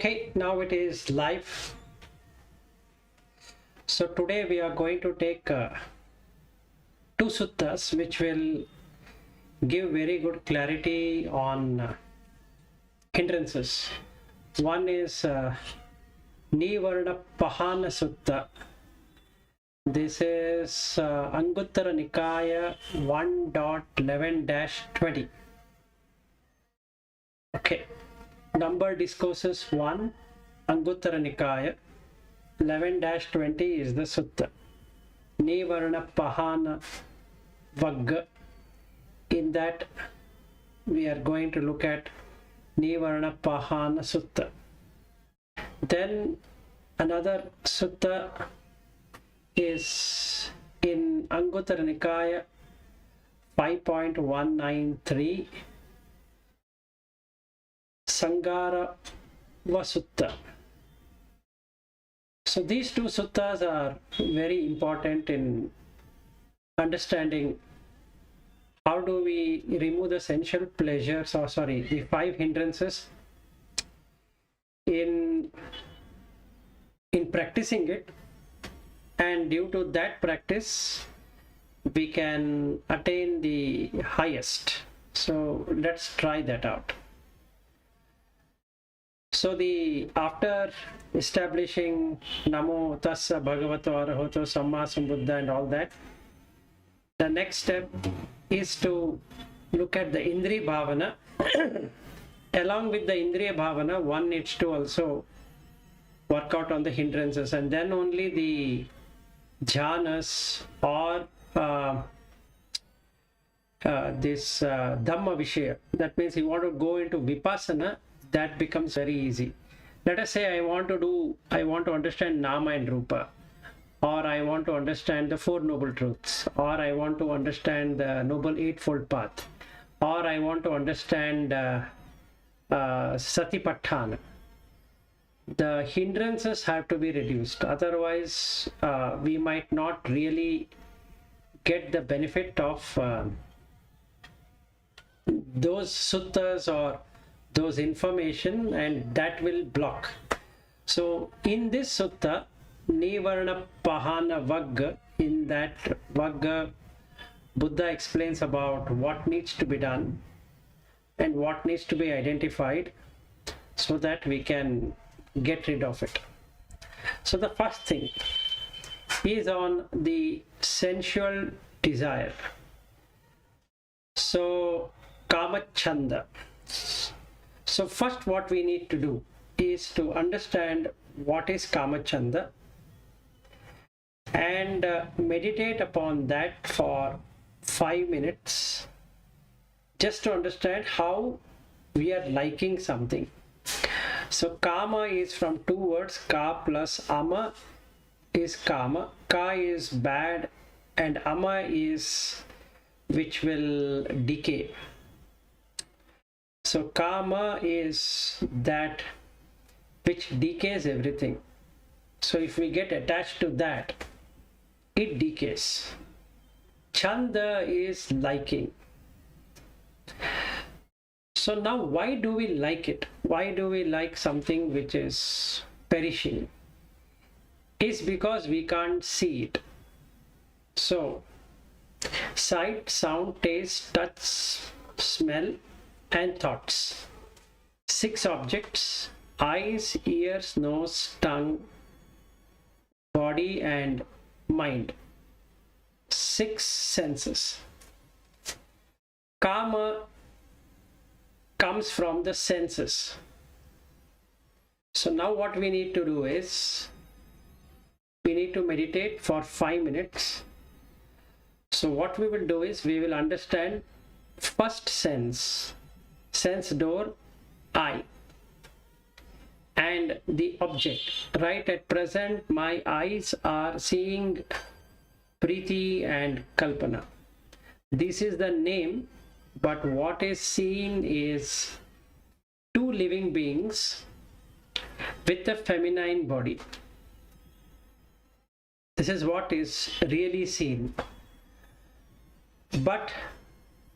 Okay, now it is live. So today we are going to take two suttas which will give very good clarity on hindrances. One is Nivaranappahana Sutta. This is Anguttara Nikaya 1.11-20. Okay, number discourses 1, Anguttara Nikaya 11-20 is the sutta. Nivaranappahana Vagga. In that we are going to look at Nivaranappahana Sutta. Then another sutta is in Anguttara Nikaya 5.193, Saṅgāravasutta. So these two suttas are very important in understanding how do we remove the sensual pleasures, or the 5 hindrances in practicing it, and due to that practice we can attain the highest. So let's try that out. So after establishing Namo Tassa Bhagavato Arahato Samma Sambuddha and all that, the next step is to look at the indriya bhavana. Along with the indriya bhavana, one needs to also work out on the hindrances, and then only the jhanas or this Dhamma Vishaya. That means you want to go into vipassana, that becomes very easy. Let us say I want to understand Nama and Rupa, or I want to understand the 4 noble truths, or I want to understand the noble eightfold path, or I want to understand Satipatthana. The hindrances have to be reduced, otherwise we might not really get the benefit of those suttas or those information, and that will block. So in this sutta, Nivaranappahana Vagga, in that Vagga, Buddha explains about what needs to be done and what needs to be identified so that we can get rid of it. So the first thing is on the sensual desire. So kamachanda. So first what we need to do is to understand what is kamachanda and meditate upon that for 5 minutes, just to understand how we are liking something. So kama is from 2 words, ka plus ama is kama. Ka is bad and ama is which will decay. So kama is that which decays everything. So if we get attached to that, it decays. Chanda is liking. So now why do we like it? Why do we like something which is perishing? It's because we can't see it. So sight, sound, taste, touch, smell and thoughts. 6 objects: eyes, ears, nose, tongue, body and mind. 6 senses. Kama comes from the senses. So now what we need to do is we need to meditate for 5 minutes. So what we will do is we will understand first sense door, eye, and the object. Right at present my eyes are seeing Priti and Kalpana. This is the name, but what is seen is 2 living beings with a feminine body. This is what is really seen. But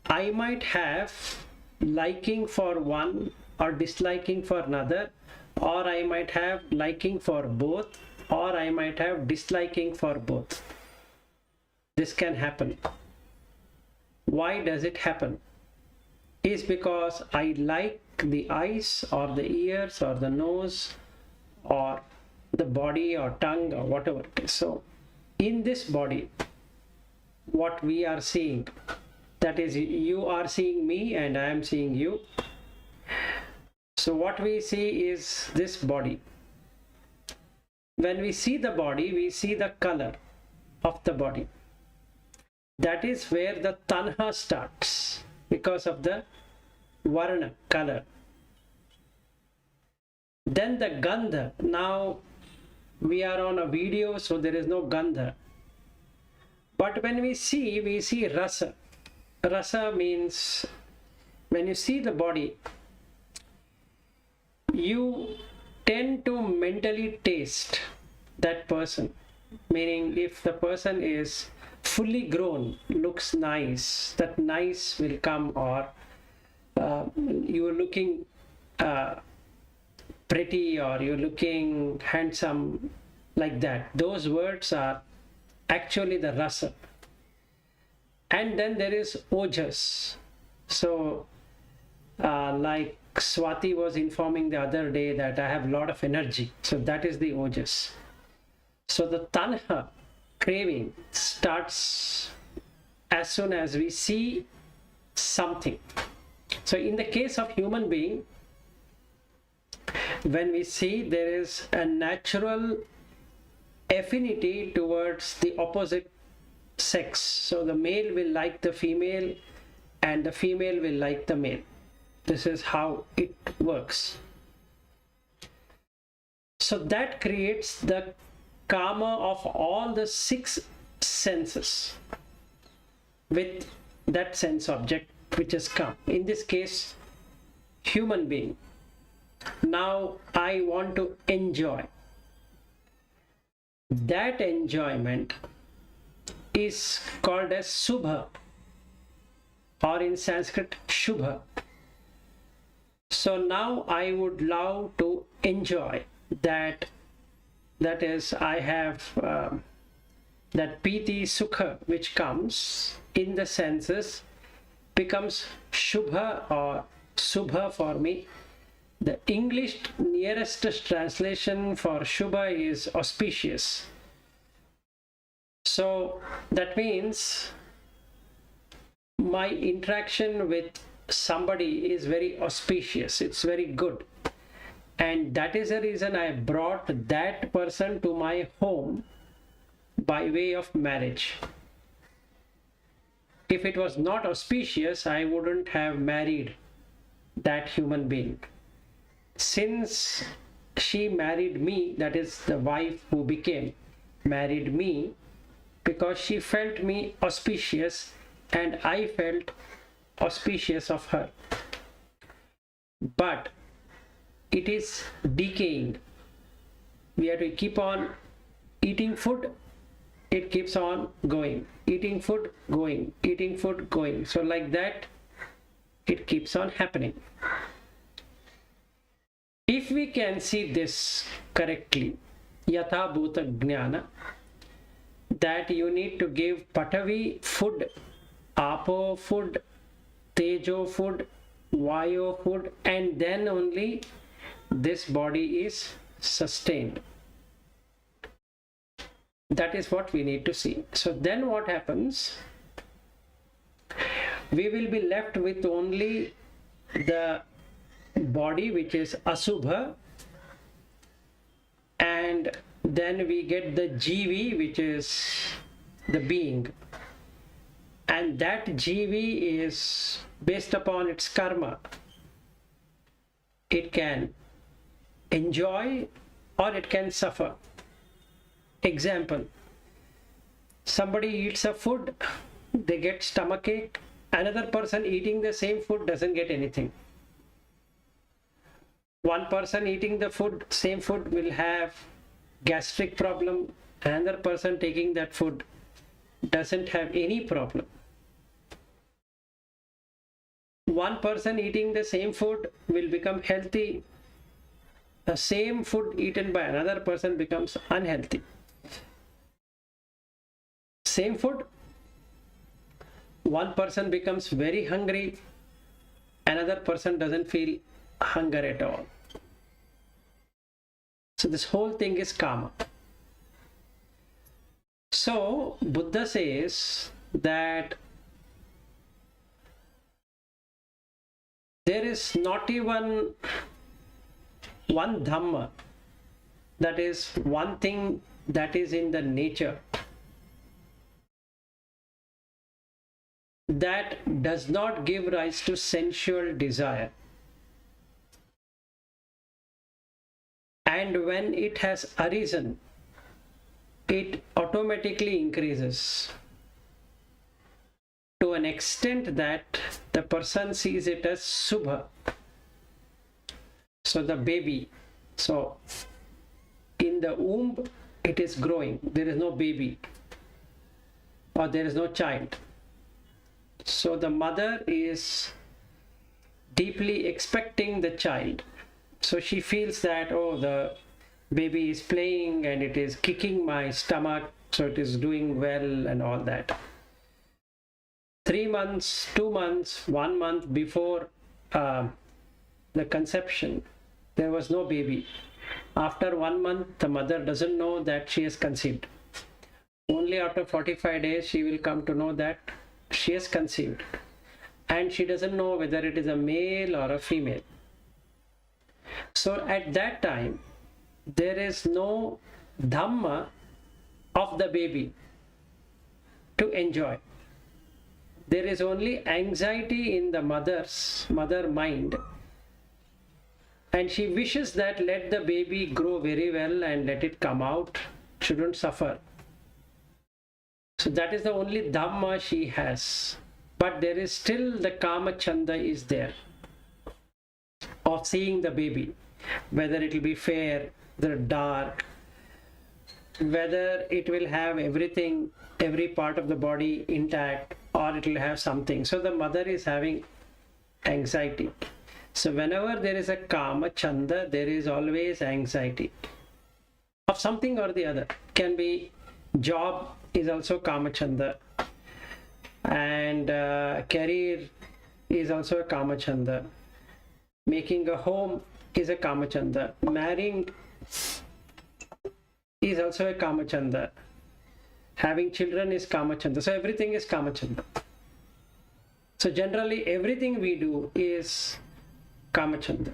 I might have liking for one or disliking for another, or I might have liking for both, or I might have disliking for both. This can happen. Why does it happen? Is because I like the eyes or the ears or the nose or the body or tongue or whatever it is. So in this body, what we are seeing, that is, you are seeing me and I am seeing you. So what we see is this body. When we see the body, we see the color of the body. That is where the tanha starts, because of the varna, color. Then the gandha. Now we are on a video, so there is no gandha. But when we see rasa. Rasa means when you see the body, you tend to mentally taste that person. Meaning, if the person is fully grown, looks nice, that nice will come, or you are looking pretty, or you're looking handsome, like that. Those words are actually the rasa. And then there is ojas. So like Swati was informing the other day that I have a lot of energy. So that is the ojas. So the tanha, craving, starts as soon as we see something. So in the case of human being, when we see, there is a natural affinity towards the opposite sex. So the male will like the female and the female will like the male. This is how it works. So that creates the karma of all the 6 senses with that sense object which has come. In this case, human being. Now I want to enjoy. That enjoyment is called as subha, or in Sanskrit shubha. So now I would love to enjoy that. That is, I have that piti sukha which comes in the senses, becomes shubha or subha for me. The English nearest translation for shubha is auspicious. So that means my interaction with somebody is very auspicious, it's very good. And that is the reason I brought that person to my home by way of marriage. If it was not auspicious, I wouldn't have married that human being. Since she married me, that is the wife who became, married me because she felt me auspicious and I felt auspicious of her. But it is decaying. We have to keep on eating food, it keeps on going. Eating food, going. Eating food, going. So like that, it keeps on happening. If we can see this correctly, yatha bhuta jnana, that you need to give patavi food, apo food, tejo food, vayo food, and then only this body is sustained. That is what we need to see. So then what happens? We will be left with only the body which is asubha, and then we get the jivi which is the being, and that jivi is based upon its karma. It can enjoy or it can suffer. Example, somebody eats a food, they get stomachache. Another person eating the same food doesn't get anything. One person eating the food, same food, will have gastric problem. Another person taking that food doesn't have any problem. One person eating the same food will become healthy. the same food eaten by another person becomes unhealthy. Same food, one person becomes very hungry, another person doesn't feel hunger at all. So this whole thing is karma. So Buddha says that there is not even one Dhamma, that is one thing that is in the nature, that does not give rise to sensual desire. And when it has arisen, it automatically increases to an extent that the person sees it as subha. So the baby, so in the womb it is growing, there is no baby or there is no child. So the mother is deeply expecting the child. So she feels that, oh, the baby is playing and it is kicking my stomach, so it is doing well and all that. 3 months, 2 months, 1 month before the conception, there was no baby. After 1 month, the mother doesn't know that she has conceived. Only after 45 days, she will come to know that she has conceived. And she doesn't know whether it is a male or a female. So at that time, there is no Dhamma of the baby to enjoy. There is only anxiety in the mother mind, and she wishes that let the baby grow very well and let it come out, shouldn't suffer. So that is the only Dhamma she has. But there is still the Kama Chanda is there of seeing the baby, whether it will be fair, whether dark, whether it will have everything, every part of the body intact, or it will have something. So the mother is having anxiety. So whenever there is a Kama Chanda, there is always anxiety of something or the other. Can be job is also Kama Chanda, and career is also a Kama Chanda. Making a home is a Kama Chanda. Marrying is also a Kama Chanda. Having children is Kama Chanda. So everything is Kama Chanda. So generally everything we do is Kama Chanda.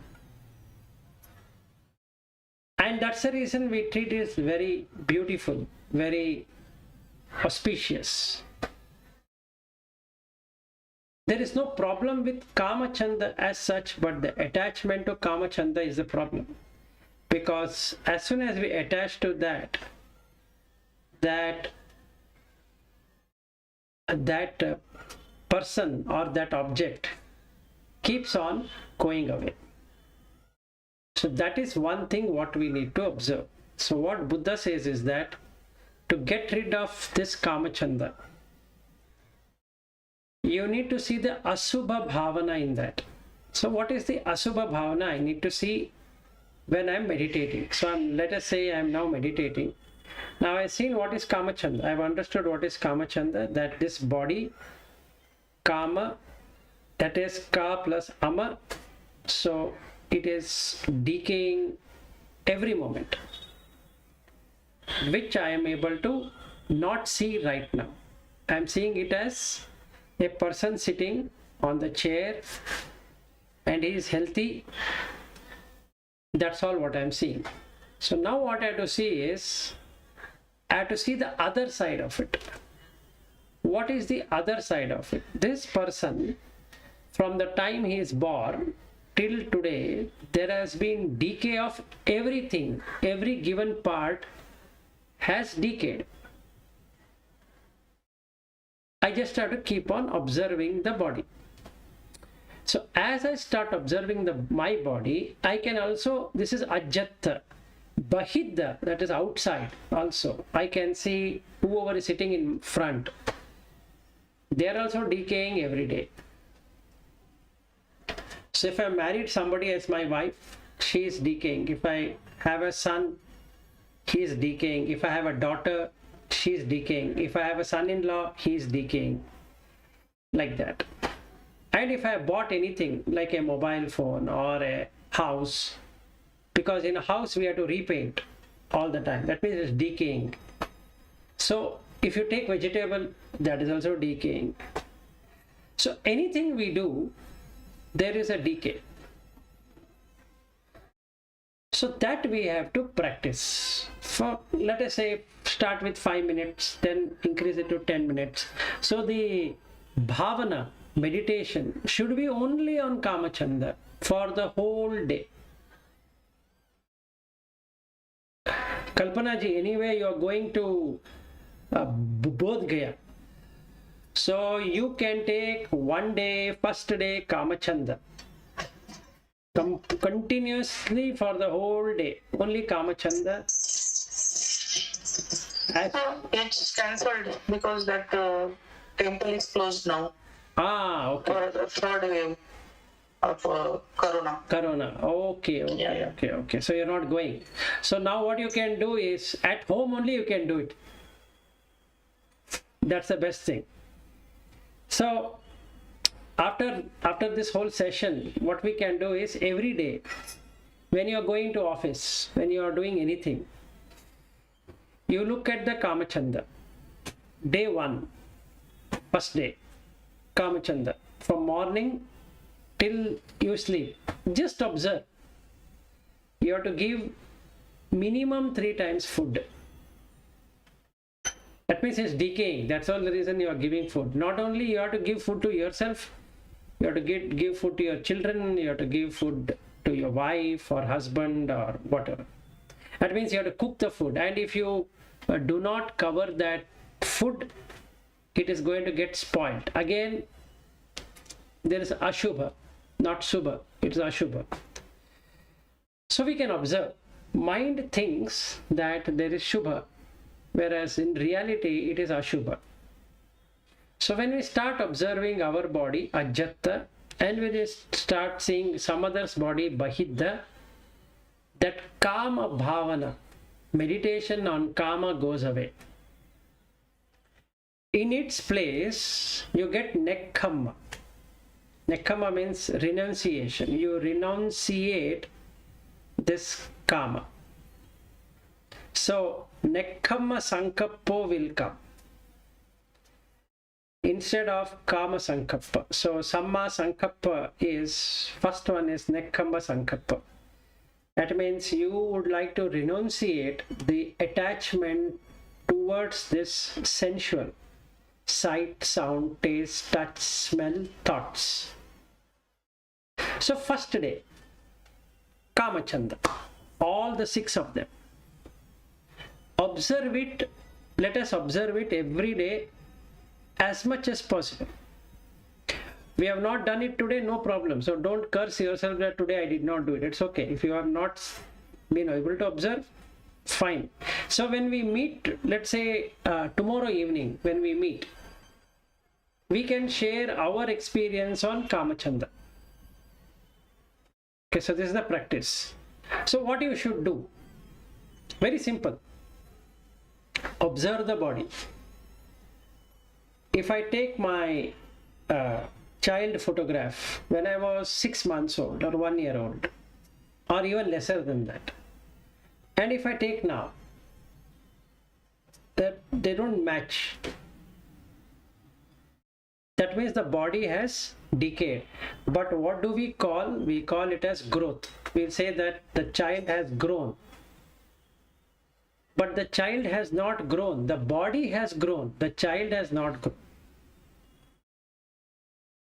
And that's the reason we treat it very beautiful, very auspicious. There is no problem with Kama Chanda as such, but the attachment to Kama Chanda is the problem. Because as soon as we attach to that person or that object keeps on going away. So that is one thing what we need to observe. So what Buddha says is that to get rid of this Kama Chanda, you need to see the asubha bhavana in that. So what is the asubha bhavana? I need to see when I'm meditating. So let us say I'm now meditating. Now I've seen what is Kama Chanda. I've understood what is Kama Chanda, that this body, Kama, that is Ka plus Ama. So it is decaying every moment, which I am able to not see right now. I'm seeing it as a person sitting on the chair and he is healthy. That's all what I'm seeing. So now what I have to see is, I have to see the other side of it. What is the other side of it? This person, from the time he is born till today, there has been decay of everything. Every given part has decayed. I just have to keep on observing the body. So as I start observing my body, I can also, this is ajatta, bahidda, that is outside also. I can see whoever is sitting in front. They are also decaying every day. So if I married somebody as my wife, she is decaying. If I have a son, he is decaying. If I have a daughter, she is decaying. If I have a son-in-law, he is decaying. Like that. And if I bought anything like a mobile phone or a house, because in a house we have to repaint all the time, that means it's decaying. So if you take vegetable, that is also decaying. So anything we do, there is a decay. So that we have to practice for, let us say, start with 5 minutes, then increase it to 10 minutes. So the bhavana, meditation, should be only on Kamachanda for the whole day. Kalpana ji, anyway, you are going to Bodh Gaya. So you can take one day, first day Kamachanda. Continuously for the whole day, only Kamachanda. It's cancelled because that temple is closed now. Ah, okay. For the third wave of Corona. Corona. Okay, okay, Yeah. okay. So you're not going. So now what you can do is, at home only you can do it. That's the best thing. So after this whole session, what we can do is, every day when you are going to office, when you are doing anything, you look at the Kamachanda. Day 1, first day, Kamachanda. From morning till you sleep, just observe. You have to give minimum 3 times food. That means it's decaying. That's all the reason you are giving food. Not only you have to give food to yourself, you have to give food to your children, you have to give food to your wife or husband or whatever. That means you have to cook the food. And if you do not cover that food, it is going to get spoiled. Again, there is Ashubha, not Subha. It's Ashubha. So we can observe. Mind thinks that there is Shubha, whereas in reality it is Ashubha. So when we start observing our body, Ajjatta, and when we start seeing some other's body, Bahidda, that Kama Bhavana, meditation on Kama goes away. In its place, you get Nekkhamma. Nekkhamma means renunciation. You renunciate this Kama. So Nekkhamma Sankappo will come instead of Kama Sankappa. So Samma Sankappa is, first one is Nekkhamma Sankappa. That means you would like to renunciate the attachment towards this sensual, sight, sound, taste, touch, smell, thoughts. So first day, Kamachanda, all the 6 of them. Observe it, let us observe it every day as much as possible. We have not done it today, no problem. So don't curse yourself that today I did not do it. It's okay. If you have not been able to observe, fine. So when we meet, let's say tomorrow evening, when we meet, we can share our experience on Kamachanda. Okay, so this is the practice. So what you should do? Very simple. Observe the body. If I take my child photograph when I was 6 months old or 1 year old, or even lesser than that, and if I take now, that they don't match. That means the body has decayed. But what do we call? We call it as growth. We'll say that the child has grown. But the child has not grown. The body has grown. The child has not grown.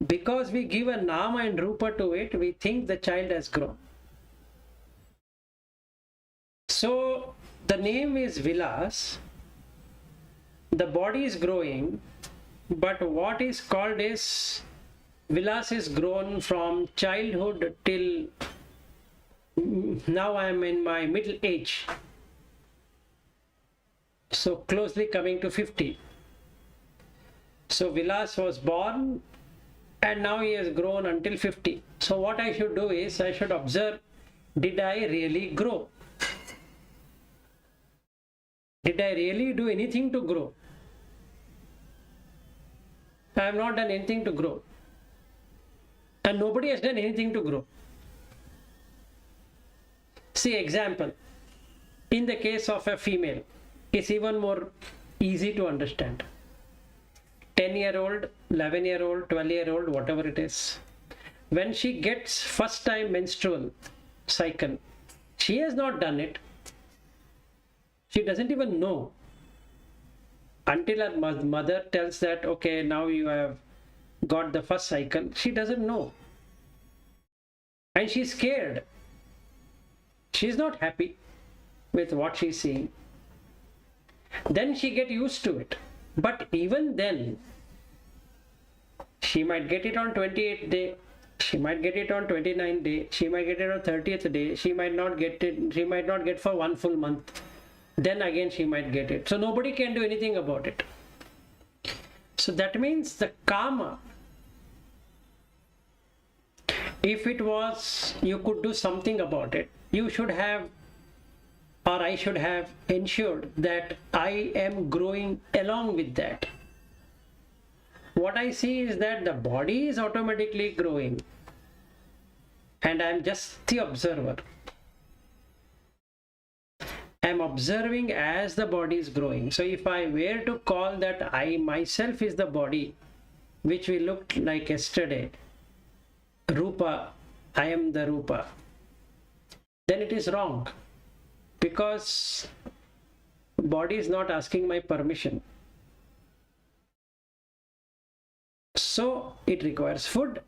Because we give a nama and rupa to it, we think the child has grown. So the name is Vilas. The body is growing, but what is called is Vilas is grown from childhood till now I am in my middle age. So closely coming to 50. So Vilas was born and now he has grown until 50. So what I should do is I should observe did I really grow? Did I really do anything to grow? I have not done anything to grow. And nobody has done anything to grow. See, example. In the case of a female, it's even more easy to understand. 10-year-old, 11-year-old, 12-year-old, whatever it is. When she gets first time menstrual cycle, she has not done it. She doesn't even know. Until her mother tells that, okay, now you have got the first cycle, she doesn't know. And she's scared. She's not happy with what she's seeing. Then she get used to it. But even then, she might get it on 28th day, she might get it on 29th day, she might get it on 30th day, she might not get it, she might not get for 1 full month. Then again she might get it. So nobody can do anything about it. So that means the karma, if it was, you could do something about it, you should have, or I should have ensured that I am growing along with that. What I see is that the body is automatically growing and I am just the observer. I am observing as the body is growing. So if I were to call that I myself is the body, which we looked like yesterday, Rupa, I am the Rupa, then it is wrong, because body is not asking my permission. So it requires food.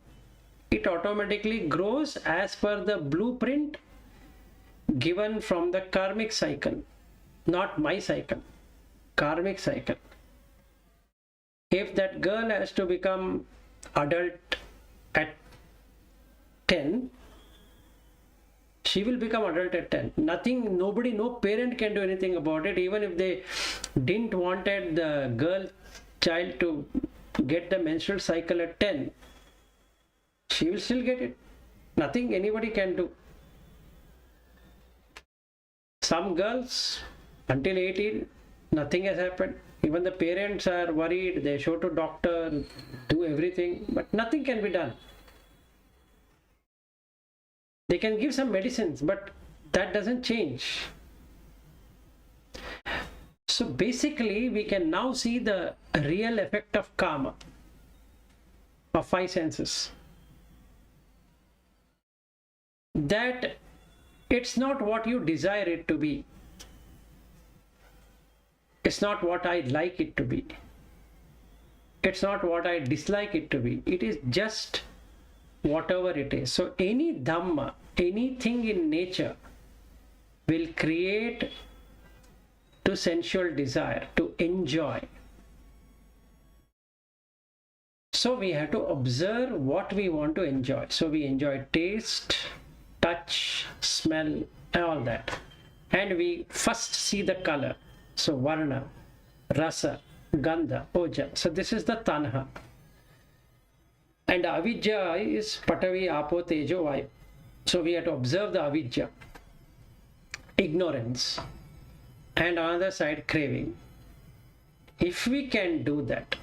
It automatically grows as per the blueprint given from the karmic cycle, not my cycle, karmic cycle. If that girl has to become adult at 10, she will become adult at 10. Nothing, nobody, no parent can do anything about it. Even if they didn't wanted the child to get the menstrual cycle at 10, she will still get it. Nothing anybody can do. Some girls, until 18, nothing has happened. Even the parents are worried, they show to doctor, do everything, but nothing can be done. They can give some medicines, but that doesn't change. So basically, we can now see the real effect of karma, of 5 senses. That it's not what you desire it to be. It's not what I like it to be. It's not what I dislike it to be. It is just whatever it is. So any Dhamma, anything in nature will create to sensual desire, to enjoy. So we have to observe what we want to enjoy. So we enjoy taste, touch, smell, and all that. And we first see the color. So varna, rasa, gandha, oja. So this is the tanha. And avidya is patavi, apo, tejo, vayu. So we have to observe the avidya, ignorance, and on the other side craving. If we can do that,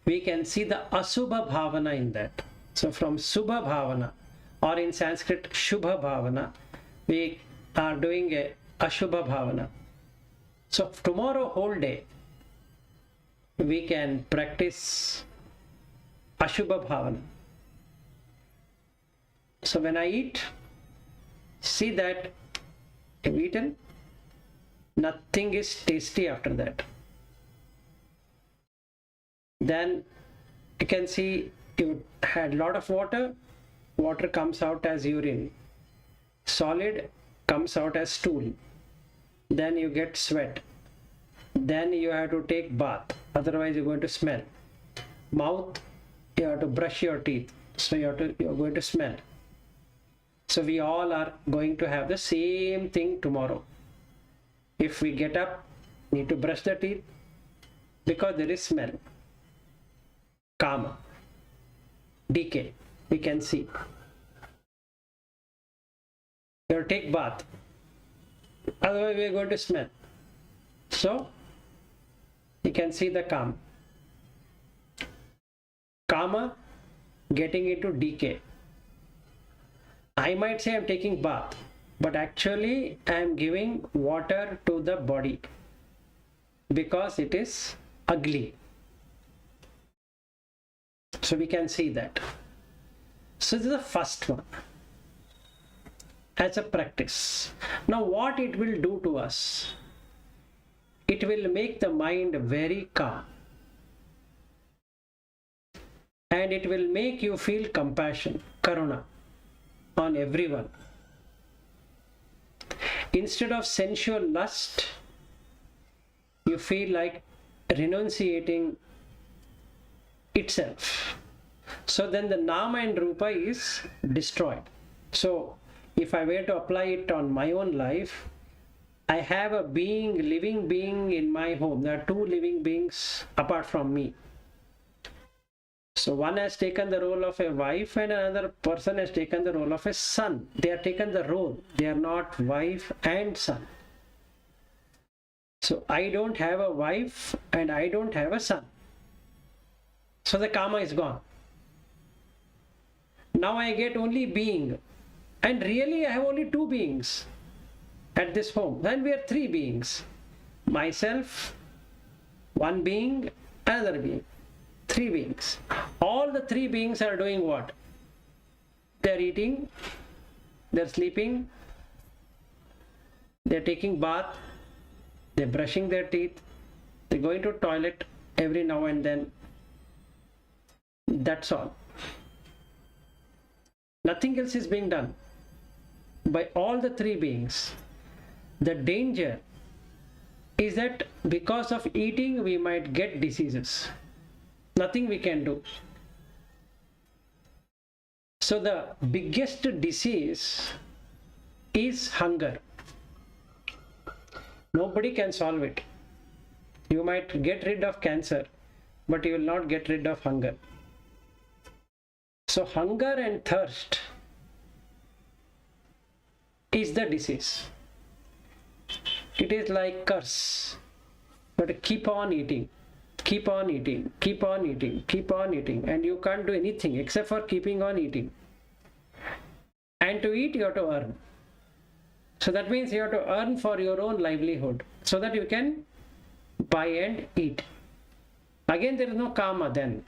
we can see the asubha bhavana in that. So from subha bhavana, or in Sanskrit shubha bhavana, we are doing a ashubha bhavana. So tomorrow whole day we can practice ashubha bhavana. So when I eat, see that I've eaten, nothing is tasty after that. Then you can see you had a lot of water, water comes out as urine, solid comes out as stool, then you get sweat, then you have to take bath, otherwise you're going to smell. Mouth, you have to brush your teeth, so you're going to smell. So we all are going to have the same thing tomorrow. If we get up, need to brush the teeth, because there is smell, karma, decay, we can see. You have to take bath. Otherwise we are going to smell. So you can see the kama. Kama getting into decay. I might say I'm taking bath, but actually I am giving water to the body because it is ugly. So we can see that. So this is the first one as a practice. Now what it will do to us? It will make the mind very calm. And it will make you feel compassion, karuna, on everyone. Instead of sensual lust, you feel like renunciating itself. So then the nama and rupa is destroyed. So if I were to apply it on my own life, I have a being, living being in my home. There are two living beings apart from me. So one has taken the role of a wife and another person has taken the role of a son. They have taken the role. They are not wife and son. So I don't have a wife and I don't have a son. So the karma is gone. Now I get only being. And really I have only two beings at this home. Then we are three beings. Myself, one being, another being. Three beings. All the three beings are doing what? They're eating, they're sleeping, they're taking bath, they're brushing their teeth, they're going to toilet every now and then. That's all. Nothing else is being done by all the three beings. The danger is that because of eating we might get diseases. Nothing we can do. So the biggest disease is hunger. Nobody can solve it. You might get rid of cancer, but you will not get rid of hunger. So hunger and thirst is the disease. It is like curse. You have to keep on eating. Keep on eating, keep on eating, keep on eating, and you can't do anything except for keeping on eating. And to eat, you have to earn. So that means you have to earn for your own livelihood so that you can buy and eat. Again, there is no karma then.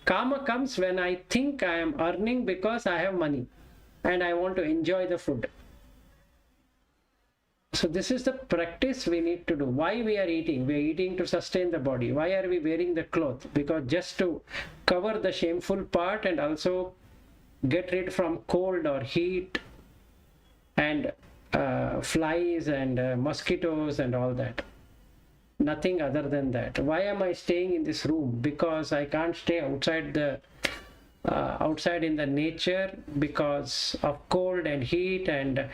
Karma comes when I think I am earning because I have money and I want to enjoy the food. So this is the practice we need to do. Why we are eating? We are eating to sustain the body. Why are we wearing the cloth? Because just to cover the shameful part and also get rid from cold or heat and flies and mosquitoes and all that. Nothing other than that. Why am I staying in this room? Because I can't stay outside in the nature because of cold and heat and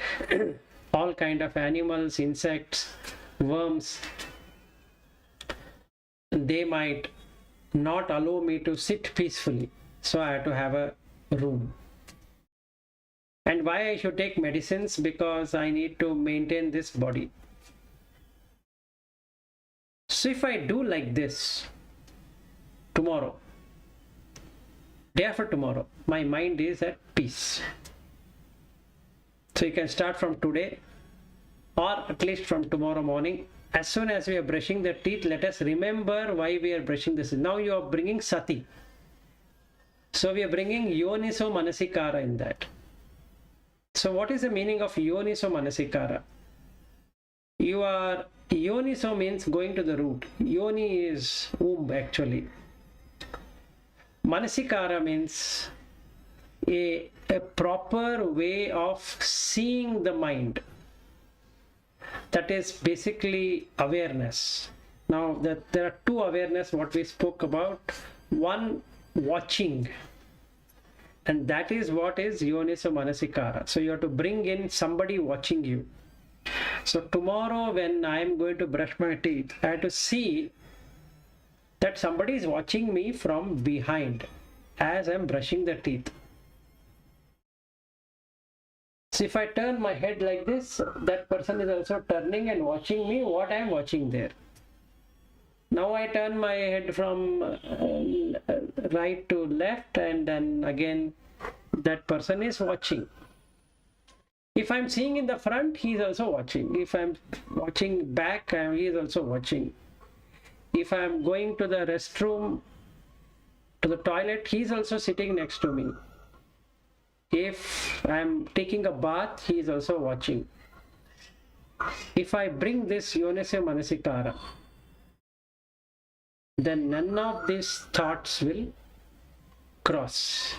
all kind of animals, insects, worms. They might not allow me to sit peacefully. So I have to have a room. And why I should take medicines? Because I need to maintain this body. So if I do like this tomorrow, day after tomorrow, my mind is at peace. So you can start from today or at least from tomorrow morning. As soon as we are brushing the teeth, let us remember why we are brushing this. Now you are bringing sati. So we are bringing yoniso manasikara in that. So what is the meaning of yoniso manasikara? Yoniso means going to the root. Yoni is womb actually. Manasikara means a proper way of seeing the mind. That is basically awareness. Now there are two awareness what we spoke about. One, watching, and that is what is yoniso manasikara. So you have to bring in somebody watching you. So tomorrow when I am going to brush my teeth, I have to see that somebody is watching me from behind as I am brushing the teeth. So if I turn my head like this, that person is also turning and watching me, what I am watching there. Now I turn my head from right to left, and then again that person is watching. If I'm seeing in the front, he is also watching. If I'm watching back, he is also watching. If I'm going to the restroom, to the toilet, he is also sitting next to me. If I'm taking a bath, he is also watching. If I bring this yonisya manasikara, then none of these thoughts will cross.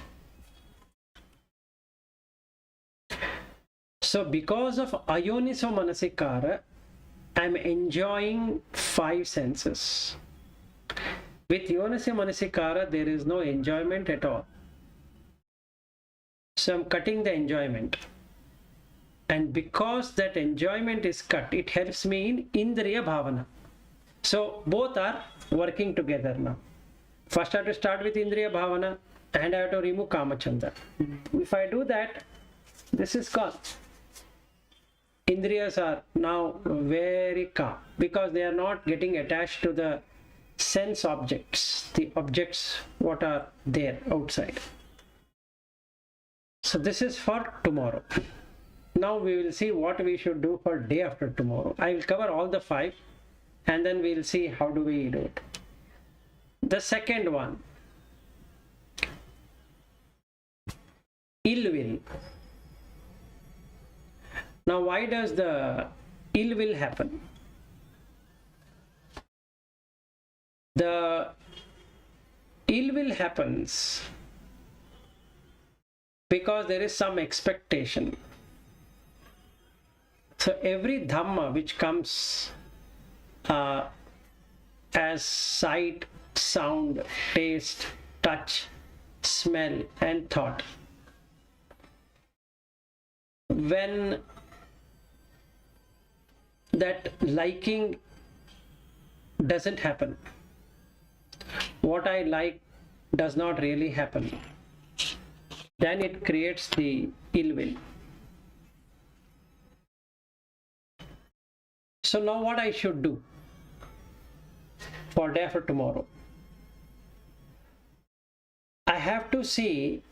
So because of ayoniso manasikara, I'm enjoying 5 senses. With yonisya manasikara, there is no enjoyment at all. So I'm cutting the enjoyment. And because that enjoyment is cut, it helps me in indriya bhavana. So both are working together now. First I have to start with indriya bhavana, and I have to remove kamachanda. If I do that, this is gone. Indriyas are now very calm because they are not getting attached to the sense objects, the objects what are there outside. So this is for tomorrow. Now we will see what we should do for day after tomorrow. I will cover all the 5 and then we will see how do we do it. The second one, ill will. Now why does the ill will happen? The ill will happens because there is some expectation. So every Dhamma which comes as sight, sound, taste, touch, smell and thought, when that liking doesn't happen, what I like does not really happen, then it creates the ill will. So now what I should do for day after tomorrow? I have to see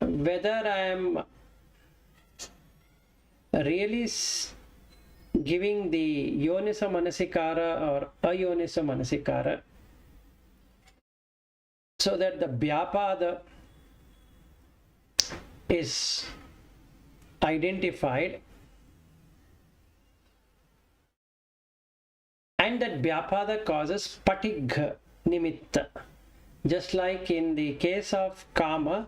whether I am really giving the yonisa manasikara or ayonisa manasikara, so that the vyapada is identified and that vyapada causes patigha nimitta. Just like in the case of kama,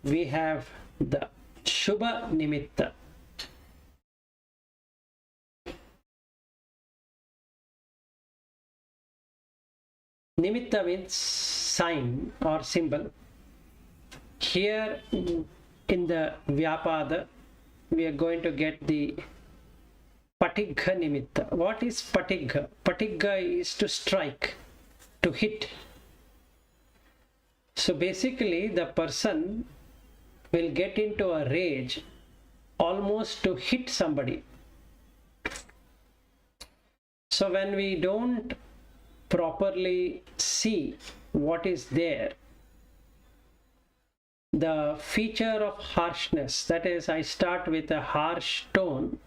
we have the shubha nimitta. Nimitta means sign or symbol. Here in the vyapada, we are going to get the patigha nimitta. What is patigha? Patigha is to strike, to hit. So basically the person will get into a rage almost to hit somebody. So when we don't properly see what is there, the feature of harshness, that is, I start with a harsh tone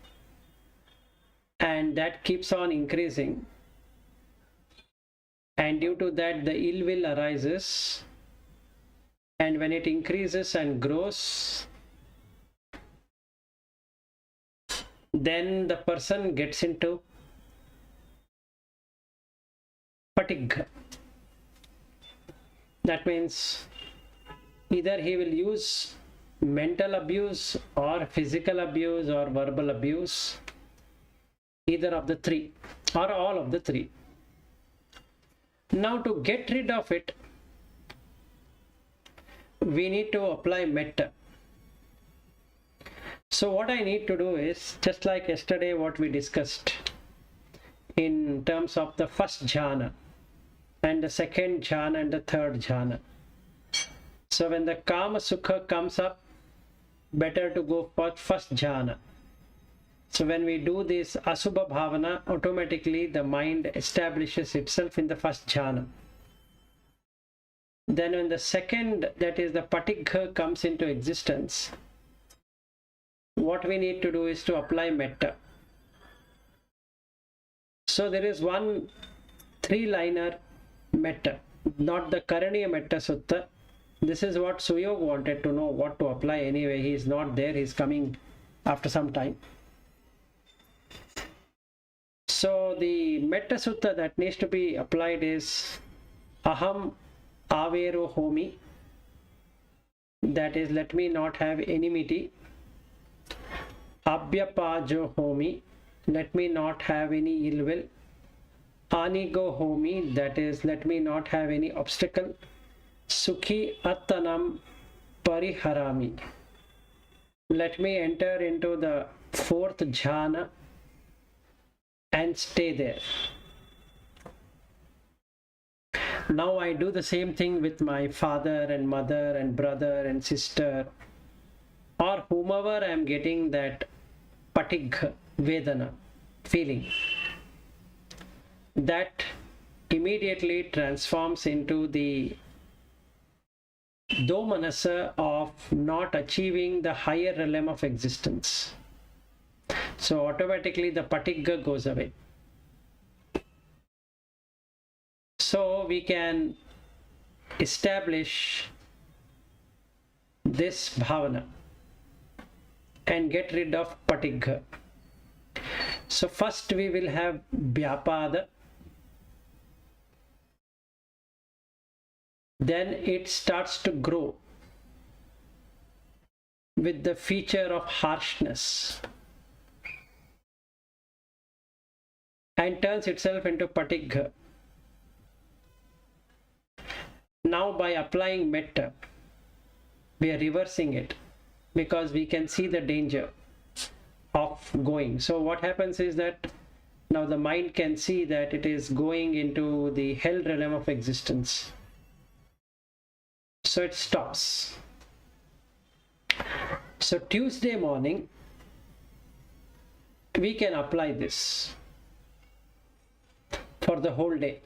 and that keeps on increasing, and due to that the ill will arises, and when it increases and grows, then the person gets into patigha. That means either he will use mental abuse or physical abuse or verbal abuse, either of the 3 or all of the 3. Now to get rid of it, we need to apply metta. So what I need to do is, just like yesterday what we discussed in terms of the first jhana and the second jhana and the third jhana. So when the kama sukha comes up, better to go for first jhana. So when we do this asubha bhavana, automatically the mind establishes itself in the first jhana. Then when the second, that is the patigha, comes into existence, what we need to do is to apply metta. So there is one 3-liner metta, not the Karaniya Metta Sutta. This is what Suyog wanted to know what to apply anyway. He is not there, he is coming after some time. So the Metta Sutta that needs to be applied is Aham Avero Homi, that is, let me not have enmity. Abhyapajo Homi, let me not have any ill will. Anigo Homi, that is, let me not have any obstacle. Sukhi Attanam Pariharami, let me enter into the 4th jhana and stay there. Now I do the same thing with my father and mother and brother and sister, or whomever I am getting that patigha vedana feeling. That immediately transforms into the domanasa of not achieving the higher realm of existence. So automatically the patigha goes away. So we can establish this bhavana and get rid of patigha. So first we will have vyapada, then it starts to grow with the feature of harshness and turns itself into patigha. Now by applying metta, we are reversing it because we can see the danger of going. So what happens is that now the mind can see that it is going into the hell realm of existence. So it stops. So Tuesday morning, we can apply this for the whole day,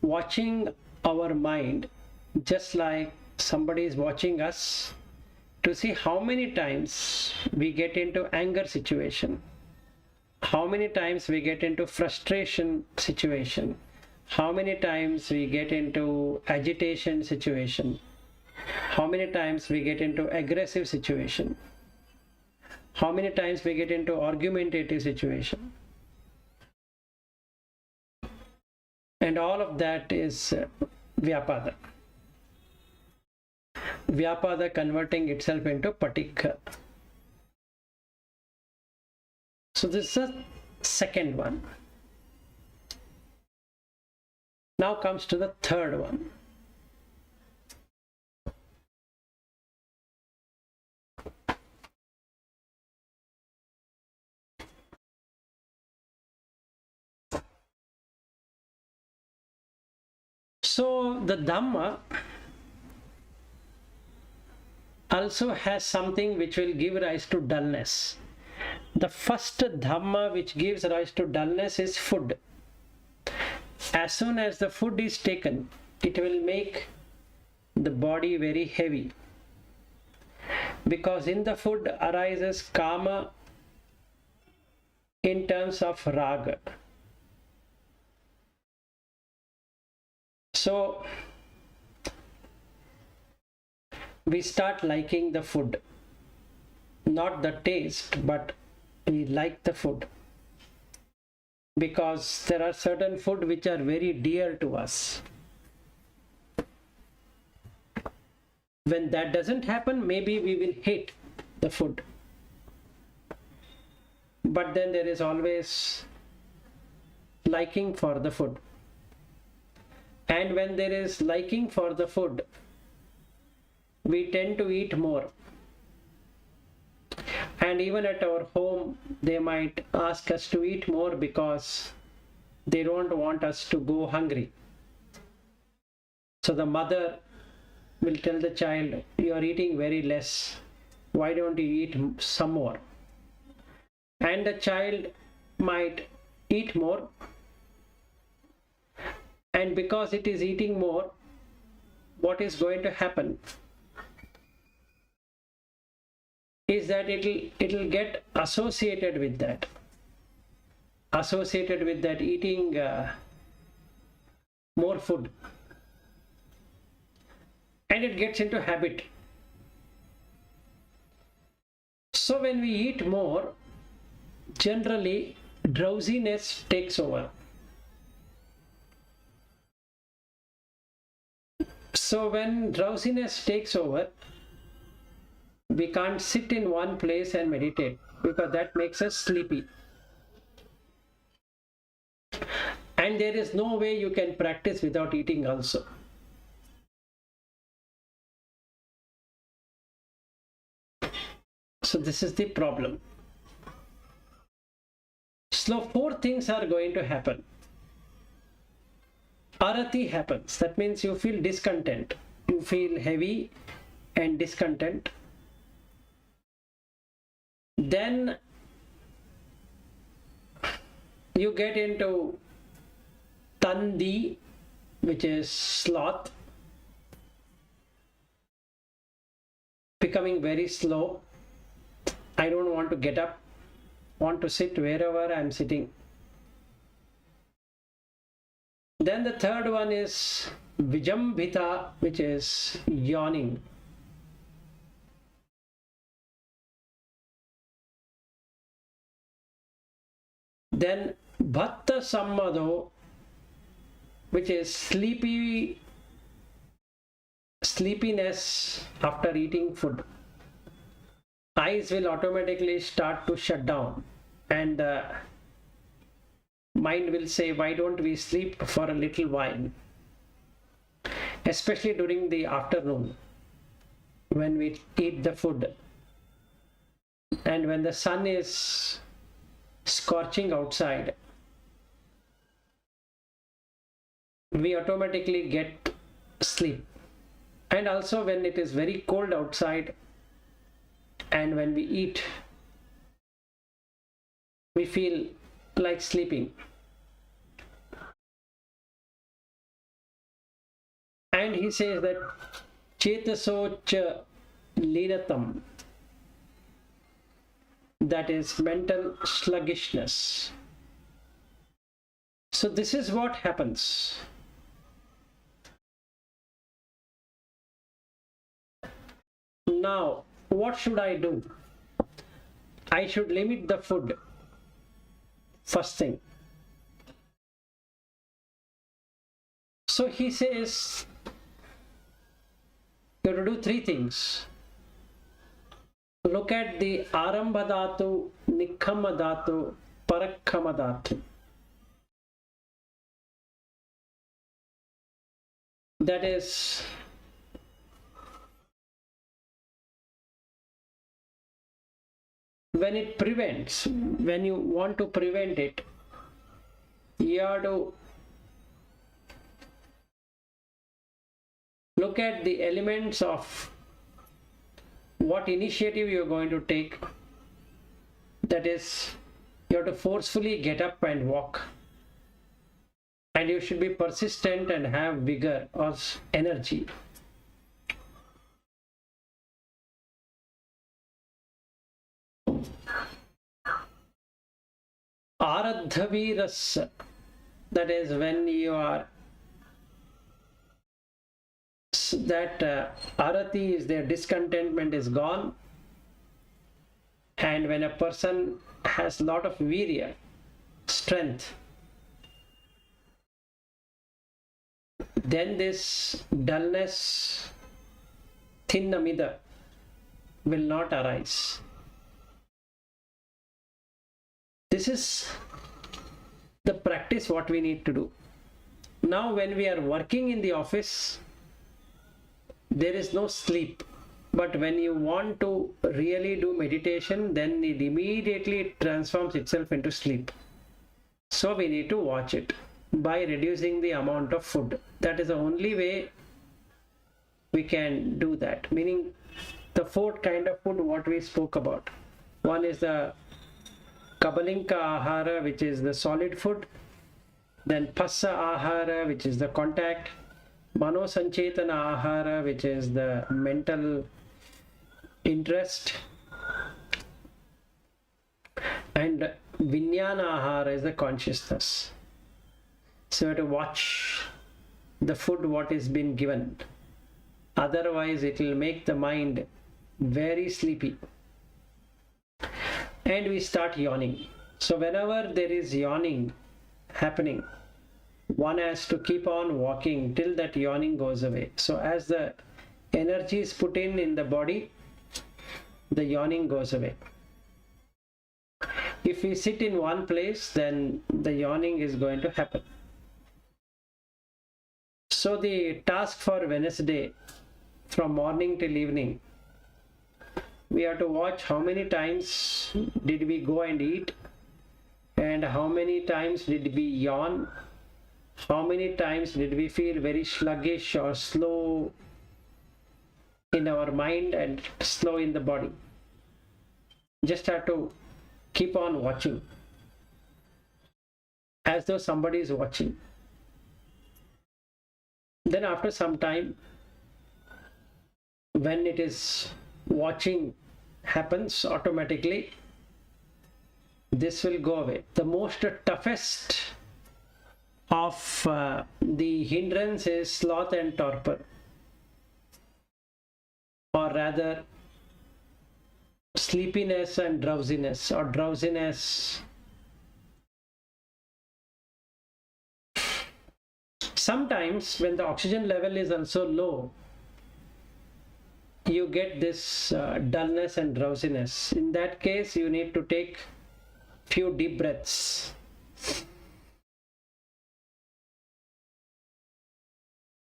watching our mind just like somebody is watching us, to see how many times we get into anger situation, how many times we get into frustration situation, how many times we get into agitation situation, how many times we get into aggressive situation, how many times we get into argumentative situation. And all of that is vyapada. Vyapada converting itself into patigha. So this is the second one. Now comes to the third one. So the Dhamma also has something which will give rise to dullness. The first Dhamma which gives rise to dullness is food. As soon as the food is taken, it will make the body very heavy, because in the food arises kama in terms of raga. So we start liking the food, not the taste, but we like the food, because there are certain food which are very dear to us. When that doesn't happen, maybe we will hate the food. But then there is always liking for the food. And when there is liking for the food, we tend to eat more. And even at our home, they might ask us to eat more because they don't want us to go hungry. So the mother will tell the child, you are eating very less why don't you eat some more? And the child might eat more, and because it is eating more, what is going to happen is that it'll get associated with that eating more food, and it gets into habit. So when we eat more, generally drowsiness takes over. So when drowsiness takes over, we can't sit in one place and meditate, because that makes us sleepy. And there is no way you can practice without eating also. So this is the problem. So 4 things are going to happen. Arati happens. That means you feel discontent. You feel heavy and discontent. Then you get into Tandi, which is sloth, becoming very slow. I don't want to get up, want to sit wherever I'm sitting. Then the third one is Vijambhita, which is yawning. Then Bhatta Sammado, which is sleepiness after eating food. Eyes will automatically start to shut down, and mind will say, why don't we sleep for a little while? Especially during the afternoon, when we eat the food and when the sun is scorching outside, we automatically get sleep. And also when it is very cold outside and when we eat, we feel like sleeping. And he says that Chetaso cha linatam, that is mental sluggishness. So this is what happens. Now, what should I do? I should limit the food, first thing. So he says, you have to do 3 things. Look at the Arambha Dhatu, Nikkhamma Dhatu, Parakhamma Dhatu. That is, when it prevents, when you want to prevent it, you have to look at the elements of what initiative you are going to take. That is, you have to forcefully get up and walk, and you should be persistent and have vigor or energy. Aradhaviras, that is when you are, that arati is there, discontentment is gone, and when a person has lot of virya, strength, then this dullness, thinnamida, will not arise. This is the practice what we need to do. Now when we are working in the office, there is no sleep. But when you want to really do meditation, then it immediately transforms itself into sleep. So we need to watch it by reducing the amount of food. That is the only way we can do that. Meaning the four kind of food what we spoke about. One is the Kabalinka Ahara, which is the solid food. Then Passa Ahara, which is the contact. Mano Sanchetana Ahara, which is the mental interest. And Vijnana Ahara is the consciousness. So you have to watch the food what is being given. Otherwise it will make the mind very sleepy. And we start yawning. So whenever there is yawning happening, one has to keep on walking till that yawning goes away. So as the energy is put in the body, the yawning goes away. If we sit in one place, then the yawning is going to happen. So the task for Wednesday, from morning till evening, we have to watch how many times did we go and eat, and how many times did we yawn, how many times did we feel very sluggish or slow in our mind and slow in the body. Just have to keep on watching as though somebody is watching. Then after some time, when it is watching happens automatically, this will go away. The most toughest of the hindrance is sloth and torpor, or rather sleepiness and drowsiness, or drowsiness. Sometimes when the oxygen level is also low, you get this dullness and drowsiness. In that case, you need to take few deep breaths.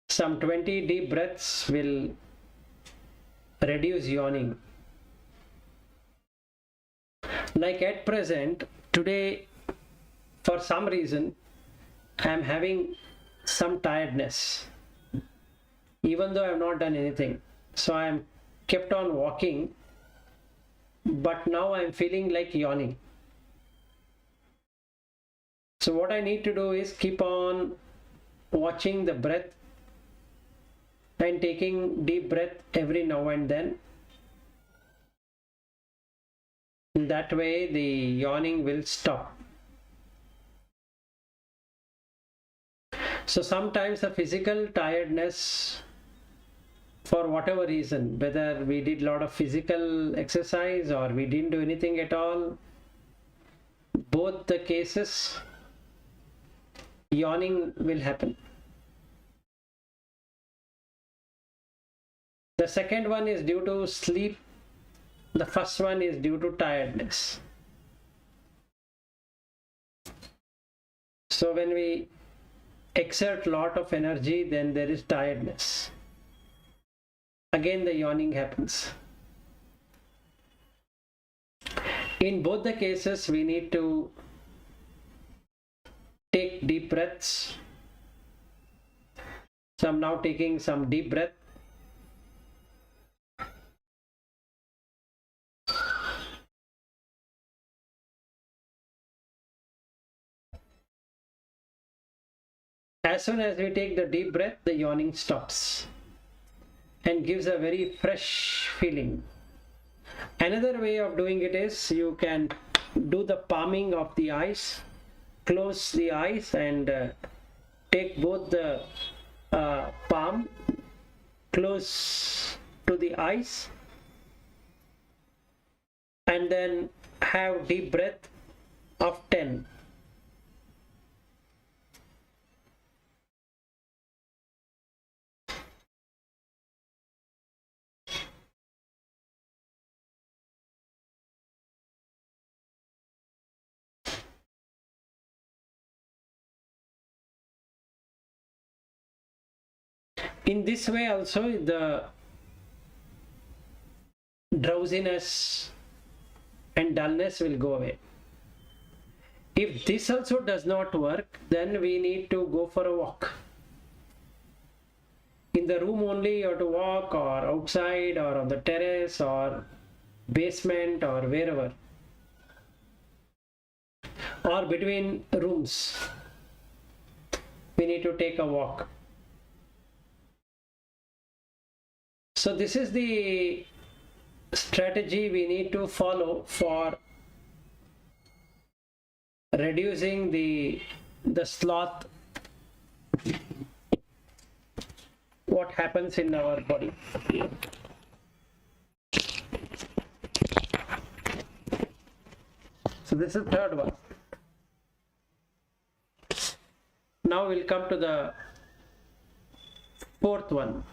Some 20 deep breaths will reduce yawning. Like at present, today, for some reason, I am having some tiredness, even though I have not done anything. So I am kept on walking, but now I am feeling like yawning. So what I need to do is keep on watching the breath and taking deep breath every now and then. In that way, the yawning will stop. So sometimes the physical tiredness, for whatever reason, whether we did a lot of physical exercise or we didn't do anything at all, both the cases, yawning will happen. The second one is due to sleep. The first one is due to tiredness. So when we exert lot of energy, then there is tiredness. Again the yawning happens. In both the cases, we need to take deep breaths. So I'm now taking some deep breath. As soon as we take the deep breath, the yawning stops and gives a very fresh feeling. Another way of doing it is you can do the palming of the eyes, close the eyes and take both the palm close to the eyes, and then have deep breath of 10. In this way also the drowsiness and dullness will go away. If this also does not work, then we need to go for a walk. In the room only you have to walk, or outside, or on the terrace, or basement, or wherever, or between rooms we need to take a walk. So this is the strategy we need to follow for reducing the sloth, what happens in our body. So this is the third one. Now we'll come to the fourth one.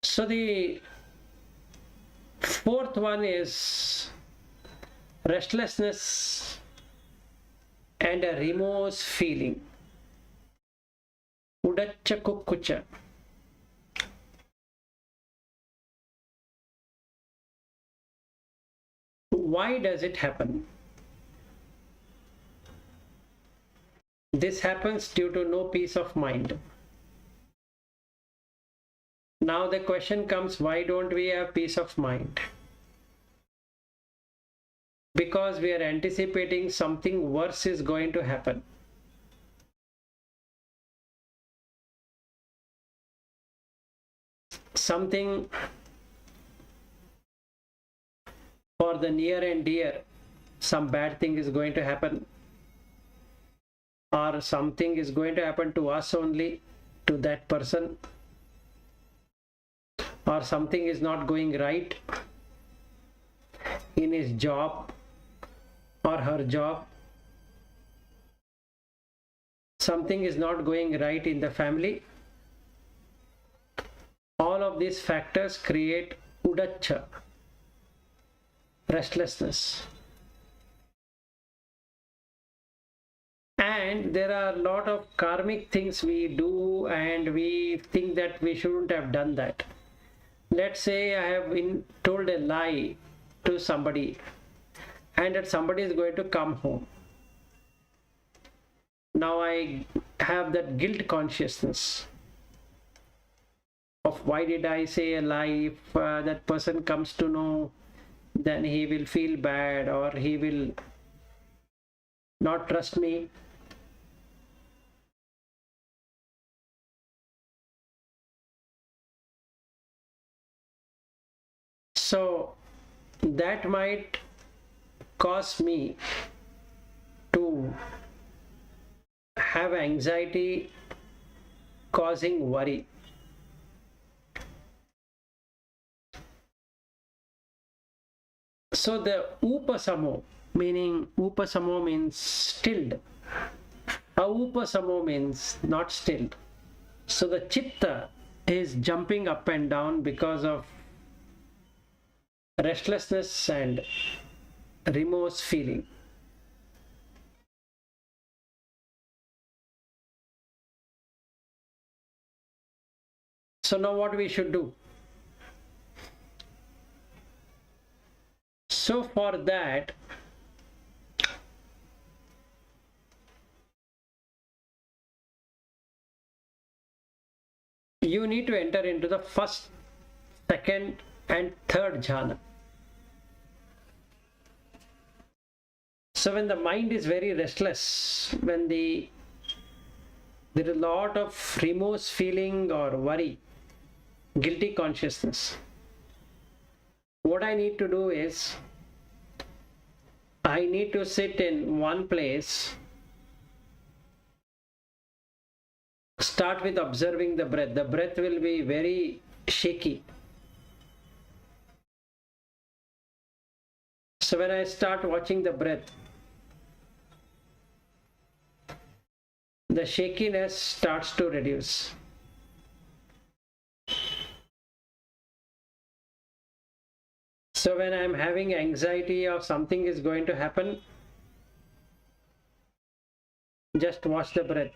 So the fourth one is restlessness and a remorse feeling. Udaccha kukkucha. Why does it happen? This happens due to no peace of mind. Now the question comes, why don't we have peace of mind? Because we are anticipating something worse is going to happen. Something for the near and dear, some bad thing is going to happen, or something is going to happen to us only, to that person, or something is not going right in his job or her job, something is not going right in the family. All of these factors create udaccha, restlessness. And there are a lot of karmic things we do and we think that we shouldn't have done that. Let's say I have told a lie to somebody and that somebody is going to come home. Now I have that guilt consciousness of why did I say a lie. If that person comes to know, then he will feel bad or he will not trust me. So that might cause me to have anxiety, causing worry. So the upasamo, upasamo means stilled. Upasamo means not stilled. So the chitta is jumping up and down because of restlessness and remorse feeling. So now what we should do? So for that, you need to enter into the first, second and third jhana. So when the mind is very restless, when there is a lot of remorse feeling or worry, guilty consciousness, what I need to do is I need to sit in one place, start with observing the breath. The breath will be very shaky. So when I start watching the breath, the shakiness starts to reduce. So when I am having anxiety or something is going to happen, just watch the breath.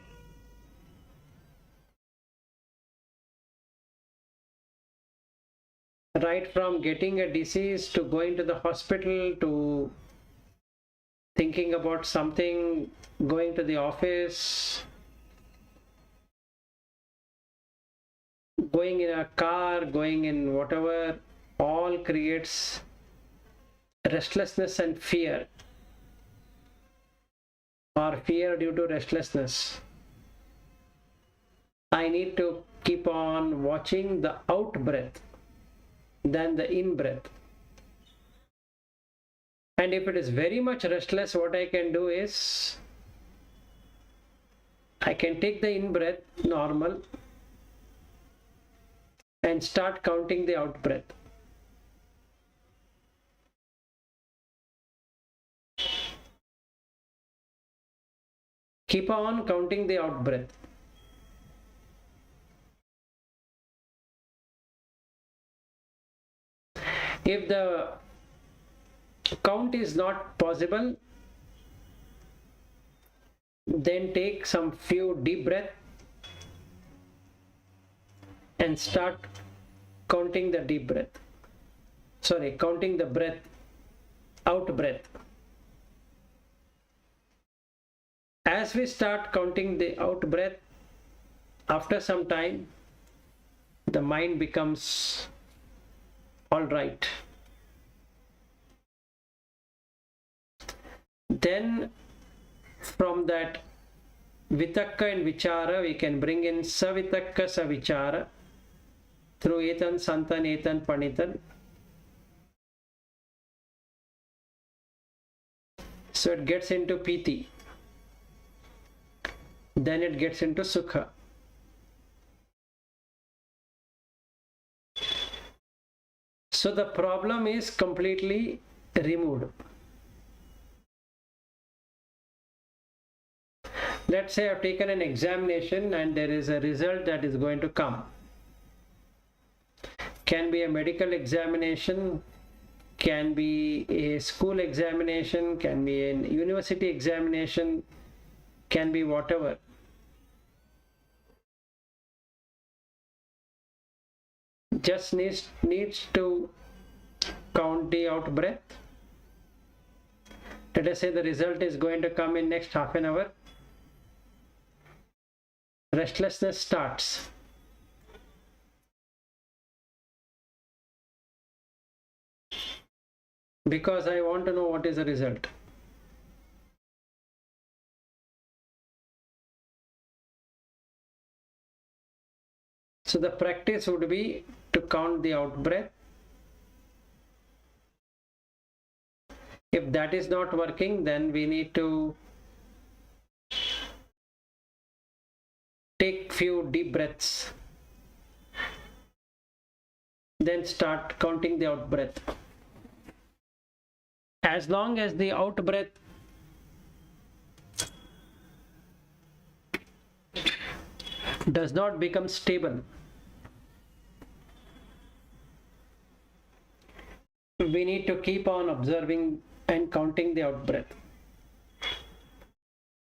right from getting a disease to going to the hospital to thinking about something, going to the office, going in a car, going in whatever, all creates restlessness and fear, or fear due to restlessness. I need to keep on watching the out breath than the in breath. And if it is very much restless, what I can do is I can take the in breath normal and start counting the out breath. Keep on counting the out breath. If the count is not possible, then take some few deep breath and start counting the deep breath. Sorry, counting the breath, out breath. As we start counting the out breath, after some time, the mind becomes all right. Then from that vitakka and vichara, we can bring in savitakka savichara through etan santan etan panitan. So it gets into piti. Then it gets into sukha. So the problem is completely removed. Let's say I've taken an examination and there is a result that is going to come. Can be a medical examination, can be a school examination, can be a university examination, can be whatever. Just needs to count the out breath. Let us say the result is going to come in next half an hour. Restlessness starts. Because I want to know what is the result. So the practice would be to count the out breath. If that is not working, then we need to take few deep breaths. Then start counting the out breath. As long as the out breath does not become stable, we need to keep on observing and counting the out breath.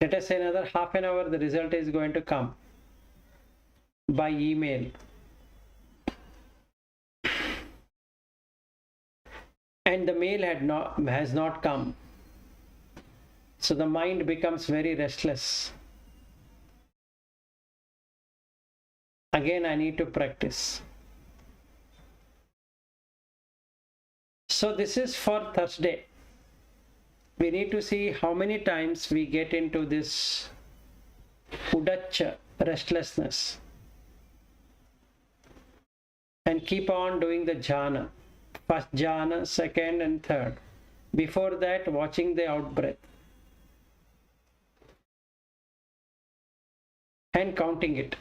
Let us say another half an hour, the result is going to come by email. And the mail has not come. So the mind becomes very restless. Again, I need to practice. So this is for Thursday. We need to see how many times we get into this udacha, restlessness, and keep on doing the jhana. First jhana, second and third. Before that, watching the out breath and counting it.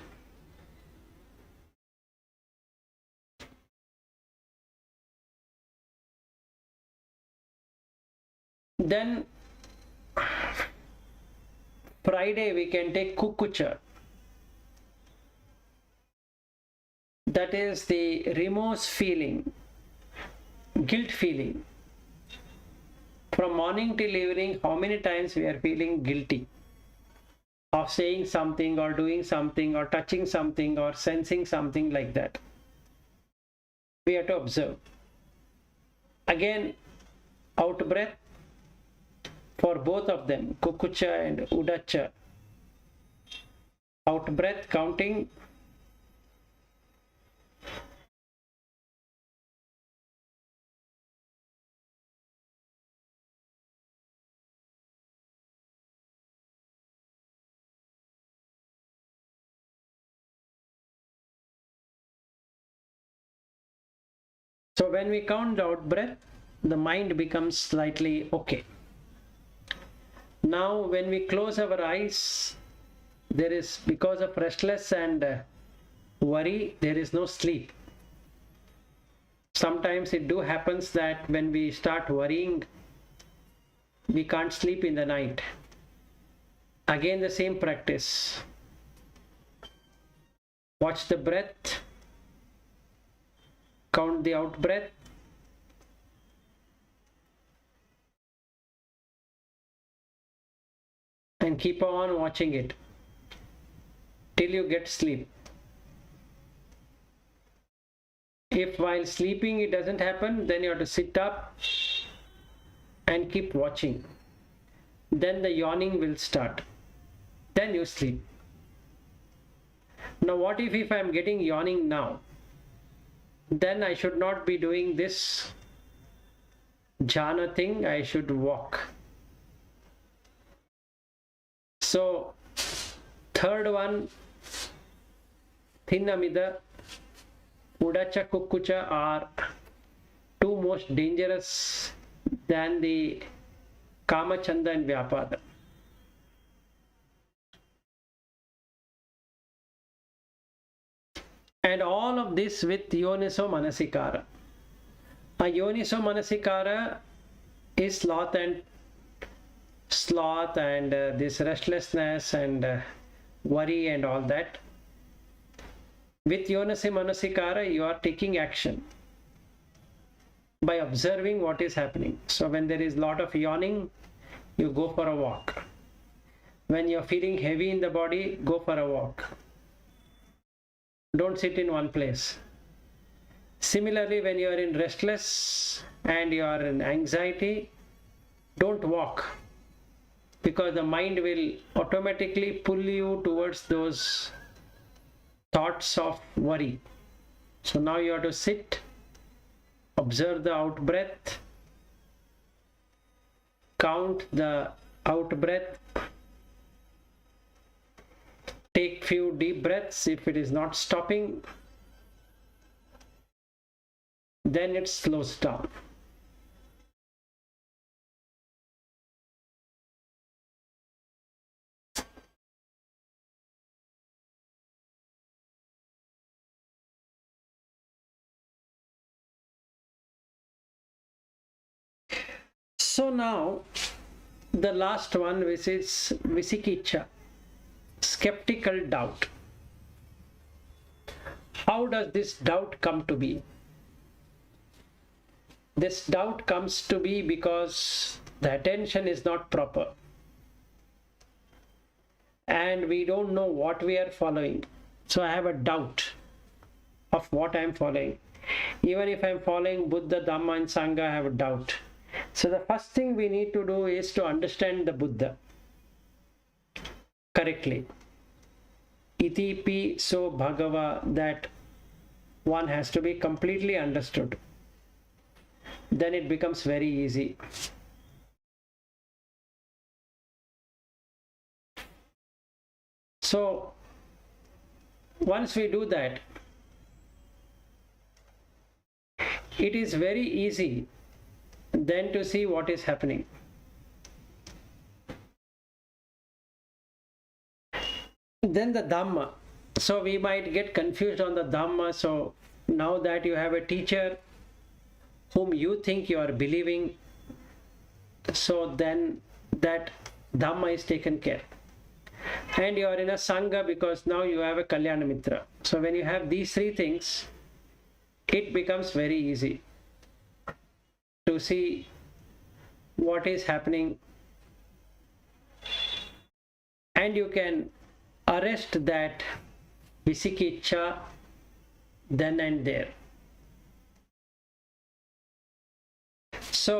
Then Friday we can take kukucha. That is the remorse feeling, guilt feeling. From morning till evening, how many times we are feeling guilty of saying something or doing something or touching something or sensing something like that. we have to observe. Again, out breath for both of them, kukucha and udacha. Out breath counting. So when we count the out breath, the mind becomes slightly okay. Now when we close our eyes, there is, because of restless and worry, there is no sleep. Sometimes it do happens that when we start worrying, we can't sleep in the night. Again the same practice. Watch the breath, count the out breath, and keep on watching it till you get sleep. If while sleeping it doesn't happen, then you have to sit up and keep watching. Then the yawning will start. Then you sleep. Now what if I am getting yawning now? Then I should not be doing this jhana thing, I should walk. So third one, Thinnamida, Udacha, Kukkucha are two most dangerous than the Kama, Chanda and Vyapada. And all of this with Yoniso Manasikara. A Yoniso Manasikara is sloth and this restlessness and worry and all that. With Yoniso Manasikara, you are taking action by observing what is happening. So when there is a lot of yawning, you go for a walk. When you are feeling heavy in the body, go for a walk. Don't sit in one place. Similarly, when you are in restless and you are in anxiety, don't walk, because the mind will automatically pull you towards those thoughts of worry. So now you have to sit, observe the out breath, count the out breath, take few deep breaths. If it is not stopping, then it slows down. So now the last one, which is Visikicha, skeptical doubt. How does this doubt come to be? This doubt comes to be because the attention is not proper and we don't know what we are following. So I have a doubt of what I am following. Even if I am following Buddha, Dhamma and Sangha, I have a doubt. So the first thing we need to do is to understand the Buddha correctly. Iti pi so bhagava, that one has to be completely understood. Then it becomes very easy. So once we do that, it is very easy then to see what is happening. Then the Dhamma. So we might get confused on the Dhamma. So now that you have a teacher whom you think you are believing, so then that Dhamma is taken care. And you are in a Sangha because now you have a Kalyana Mitra. So when you have these three things, it becomes very easy to see what is happening, and you can arrest that Visikicha then and there. So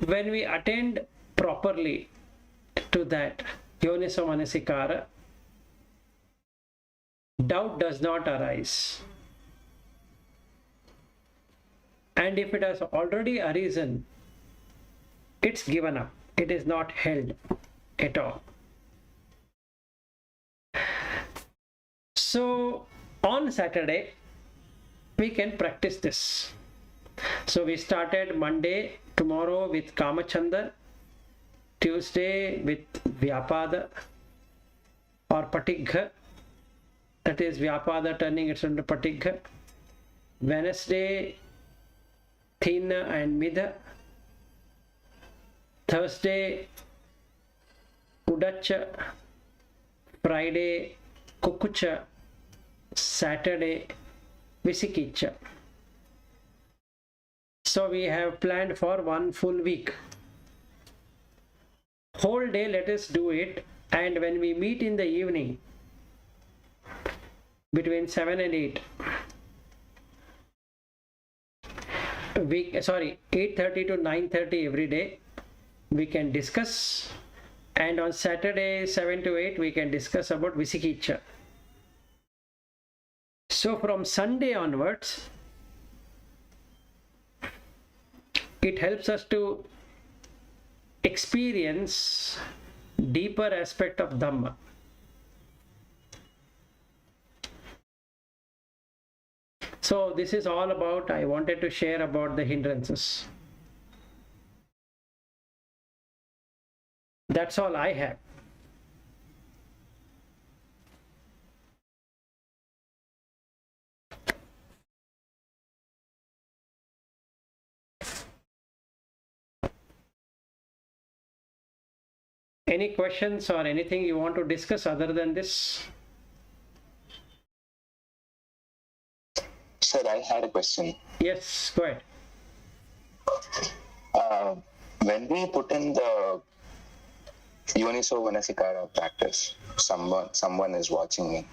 when we attend properly to that yoniso manasikara, doubt does not arise. And if it has already arisen, it's given up. It is not held at all. So on Saturday, we can practice this. So we started Monday, tomorrow with Kamachanda, Tuesday with Vyapada or Patigha, that is Vyapada turning it into Patigha. Wednesday, Thina and Midha. Thursday, Udacha. Friday, Kukucha. Saturday, Visikicha. So we have planned for one full week. Whole day let us do it, and when we meet in the evening between 7 and 8, 8:30 to 9:30 every day we can discuss, and on Saturday 7 to 8 we can discuss about Visikicha. So from Sunday onwards, it helps us to experience deeper aspect of Dhamma. So this is all about, I wanted to share about the hindrances. That's all I have. Any questions or anything you want to discuss other than this? Sir, I had a question. Yes, go ahead. When we put in the Yoniso Manasikara practice, someone is watching me.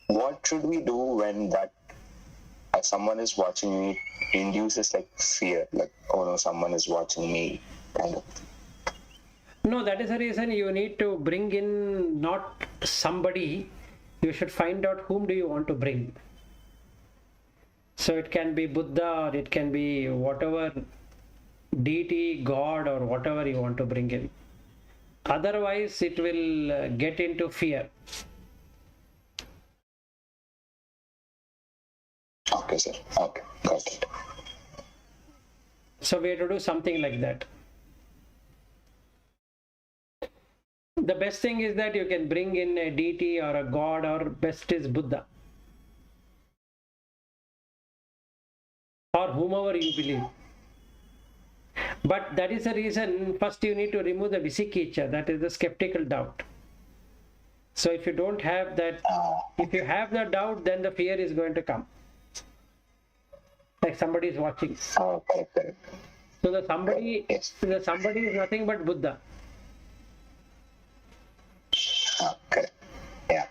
What should we do when that someone is watching me induces like fear, like, oh no, someone is watching me, kind of? No, that is the reason you need to bring in not somebody. You should find out whom do you want to bring. So it can be Buddha, or it can be whatever deity, God, or whatever you want to bring in. Otherwise, it will get into fear. Okay, sir. Okay, got it. So we have to do something like that. The best thing is that you can bring in a deity or a God, or best is Buddha, or whomever you believe. But that is the reason, first you need to remove the Visikicha, that is the skeptical doubt. So if you don't have that, if you have the doubt, then the fear is going to come. Like somebody is watching. Oh, correct. So the somebody, Yes. the somebody is nothing but Buddha. Correct. Yeah.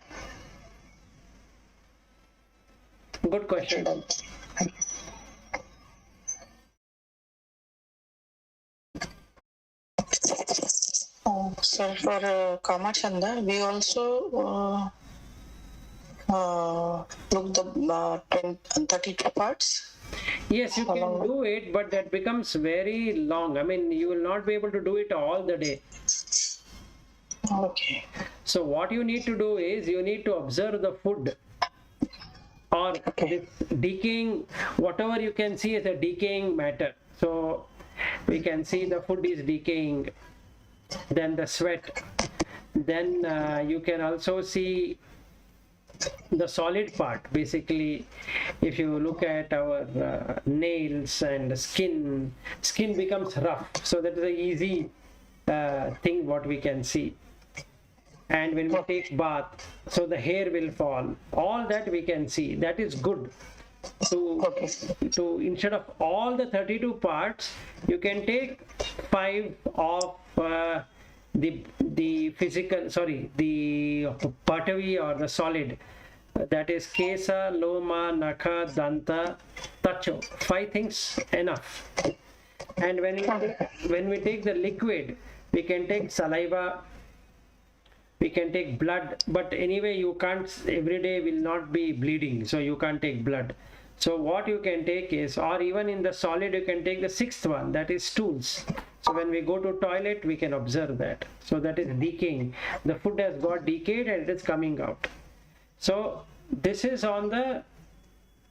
Good question. Thank you. So for Kamachanda, we also look the 32 parts. Yes, you can do it, but that becomes very long. I mean, you will not be able to do it all the day. Okay. So what you need to do is, you need to observe the food, or this decaying, whatever you can see as a decaying matter. So we can see the food is decaying, then the sweat, then you can also see the solid part. Basically, if you look at our nails and skin becomes rough. So that is an easy thing what we can see. And when we take bath, so the hair will fall. All that we can see. That is good. To instead of all the 32 parts, you can take 5 of the physical, the patavi or the solid, that is kesa, loma, nakha, danta, tacho. 5 things enough. And when we take the liquid, we can take saliva, we can take blood, but anyway you can't, every day will not be bleeding, so you can't take blood. So what you can take is, or even in the solid you can take the 6th one, that is stools. So when we go to toilet, we can observe that. So that is decaying. The food has got decayed and it is coming out. So this is on the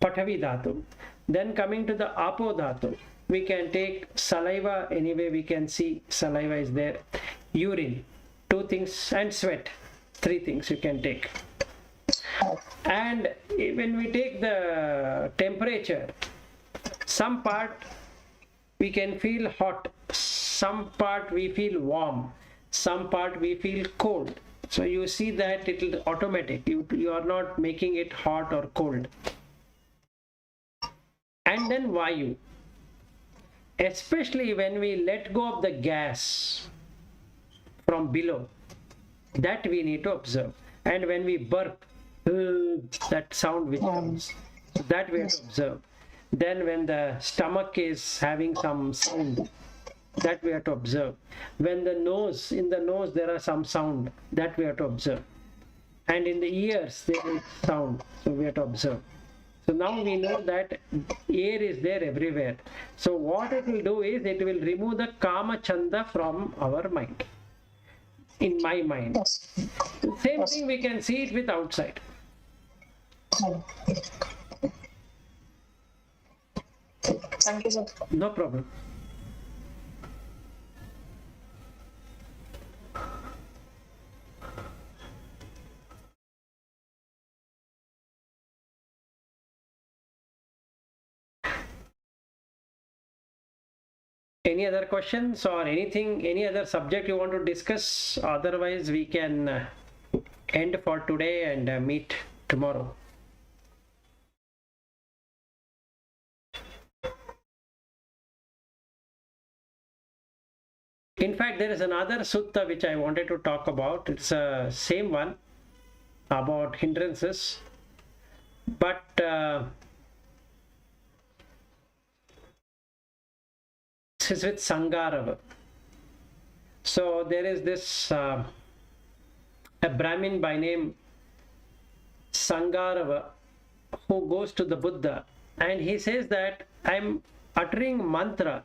Pathavi Dhatu. Then coming to the Apo Dhatu, we can take saliva, anyway we can see saliva is there, urine, 2 things, and sweat, 3 things you can take. And when we take the temperature, some part we can feel hot, some part we feel warm, some part we feel cold. So you see that it is automatic, you are not making it hot or cold. And then Vayu, especially when we let go of the gas from below, that we need to observe. And when we burp, that sound which comes, that we have to observe. Then when the stomach is having some sound, that we have to observe. When the nose, in the nose there are some sound, that we have to observe. And in the ears there is sound, so we have to observe. So now we know that air is there everywhere. So what it will do is, it will remove the kama chanda from our mind, in my mind. Same thing we can see it with outside. Thank you, sir. No problem. Any other questions or anything, any other subject you want to discuss? Otherwise, we can end for today and meet tomorrow. In fact, there is another sutta which I wanted to talk about. It's the same one about hindrances, but this is with Saṅgārava. So there is this a Brahmin by name Saṅgārava who goes to the Buddha, and he says that I'm uttering mantra,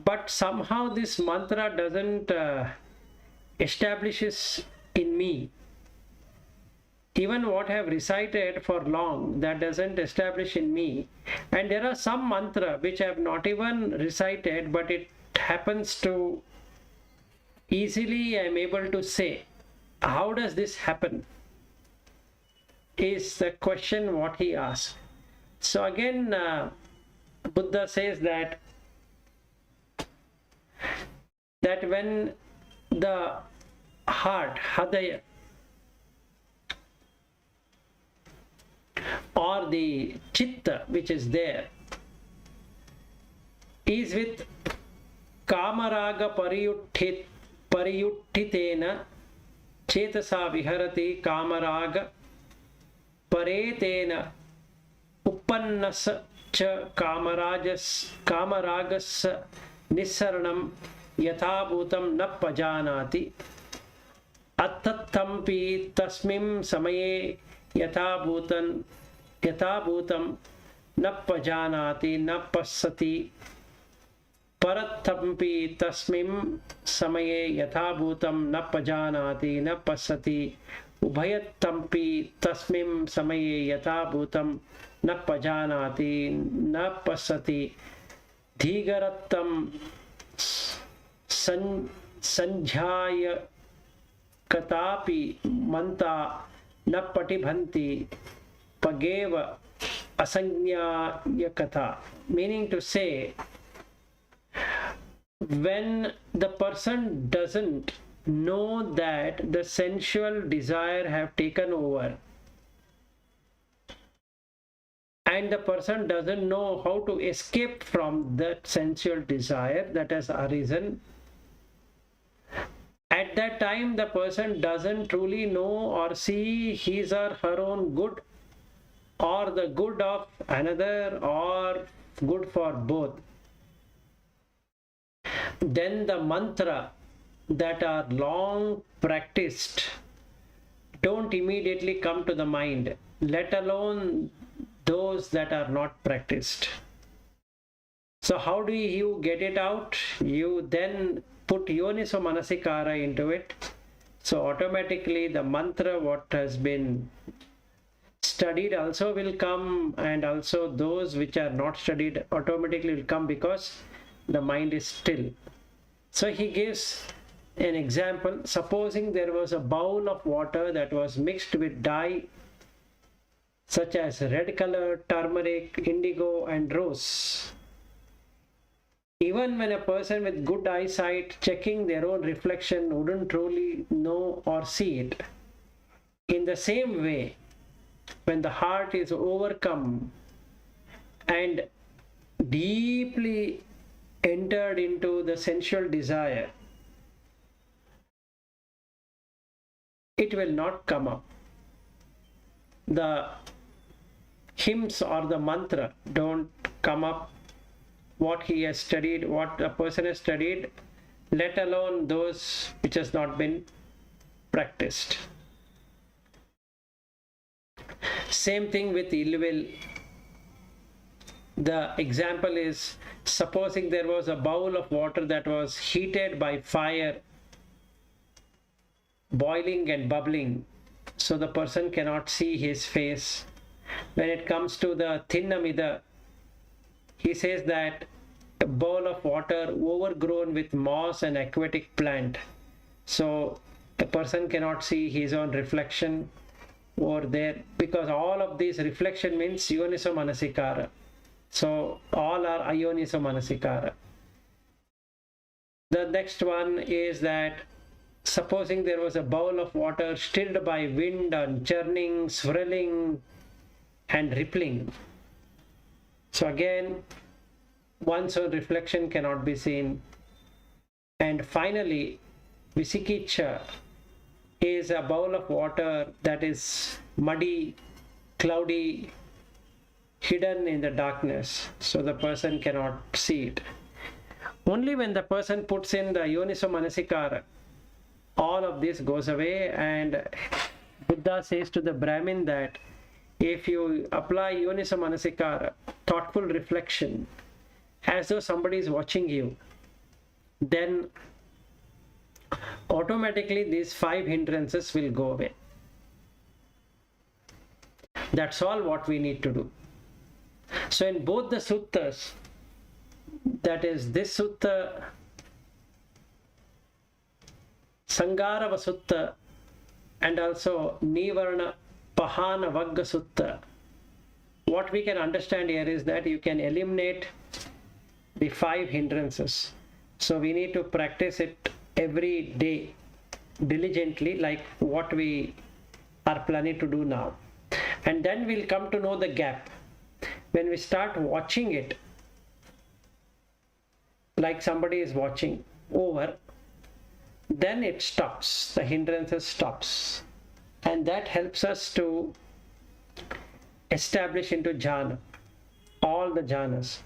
but somehow this mantra doesn't establishes in me. Even what I have recited for long, that doesn't establish in me. And there are some mantra which I have not even recited, but it happens to easily I am able to say. How does this happen? Is the question what he asked. So again, Buddha says that when the heart, hadaya, or the chitta which is there, is with kamaraga pariyuttitena chetasa viharati kamaraga paretena uppannasa cha kamaragas nissaranam yathabhutam na pajanati attattampi tasmim samaye yathabhutam na pajanati na passati parattampi tasmim samaye yathabhutam na pajanati na passati ubhayattampi tasmim samaye yathabhutam na pajanati na passati dhigarattam sanjhaya katapi manta na patibhanti pageva asanyaya katha. Meaning to say, when the person doesn't know that the sensual desire have taken over, and the person doesn't know how to escape from that sensual desire that has arisen, At that time, the person doesn't truly know or see his or her own good, or the good of another, or good for both. Then the mantra that are long practiced don't immediately come to the mind, let alone those that are not practiced. So how do you get it out? You then put yoniso manasikara into it. So automatically the mantra what has been studied also will come, and also those which are not studied automatically will come, because the mind is still. So he gives an example. Supposing there was a bowl of water that was mixed with dye such as red color, turmeric, indigo and rose. Even when a person with good eyesight checking their own reflection wouldn't truly know or see it. In the same way, when the heart is overcome and deeply entered into the sensual desire, it will not come up. The hymns or the mantra don't come up. What he has studied, what a person has studied, let alone those which has not been practiced. Same thing with ill will. The example is, supposing there was a bowl of water that was heated by fire, boiling and bubbling, so the person cannot see his face. When it comes to the thinnamida, he says that a bowl of water overgrown with moss and aquatic plant, so the person cannot see his own reflection over there, because all of these reflection means yoniso manasikara. So all are ayoniso manasikara. The next one is that supposing there was a bowl of water stirred by wind and churning, swirling and rippling. So again, one's own reflection cannot be seen. And finally, Visikicha is a bowl of water that is muddy, cloudy, hidden in the darkness, so the person cannot see it. Only when the person puts in the yoniso manasikara, all of this goes away. And Buddha says to the Brahmin that if you apply yoniso manasikara, thoughtful reflection, as though somebody is watching you, then automatically these 5 hindrances will go away. That's all what we need to do. So in both the suttas, that is this sutta, Saṅgāravasutta, and also Nivaranappahana Vagga Sutta, what we can understand here is that you can eliminate the 5 hindrances. So we need to practice it every day diligently, like what we are planning to do now. And then we'll come to know the gap. When we start watching it, like somebody is watching over, then it stops, the hindrances stops. And that helps us to establish into jhana, all the jhanas.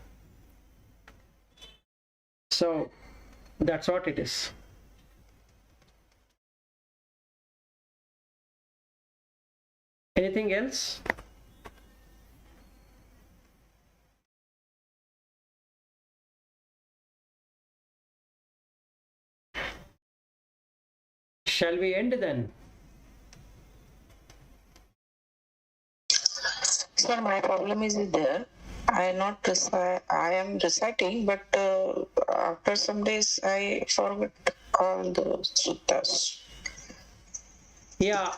So that's what it is. Anything else? Shall we end then? Sir, my problem is there. I am reciting, but after some days I forget all the suttas. Yeah,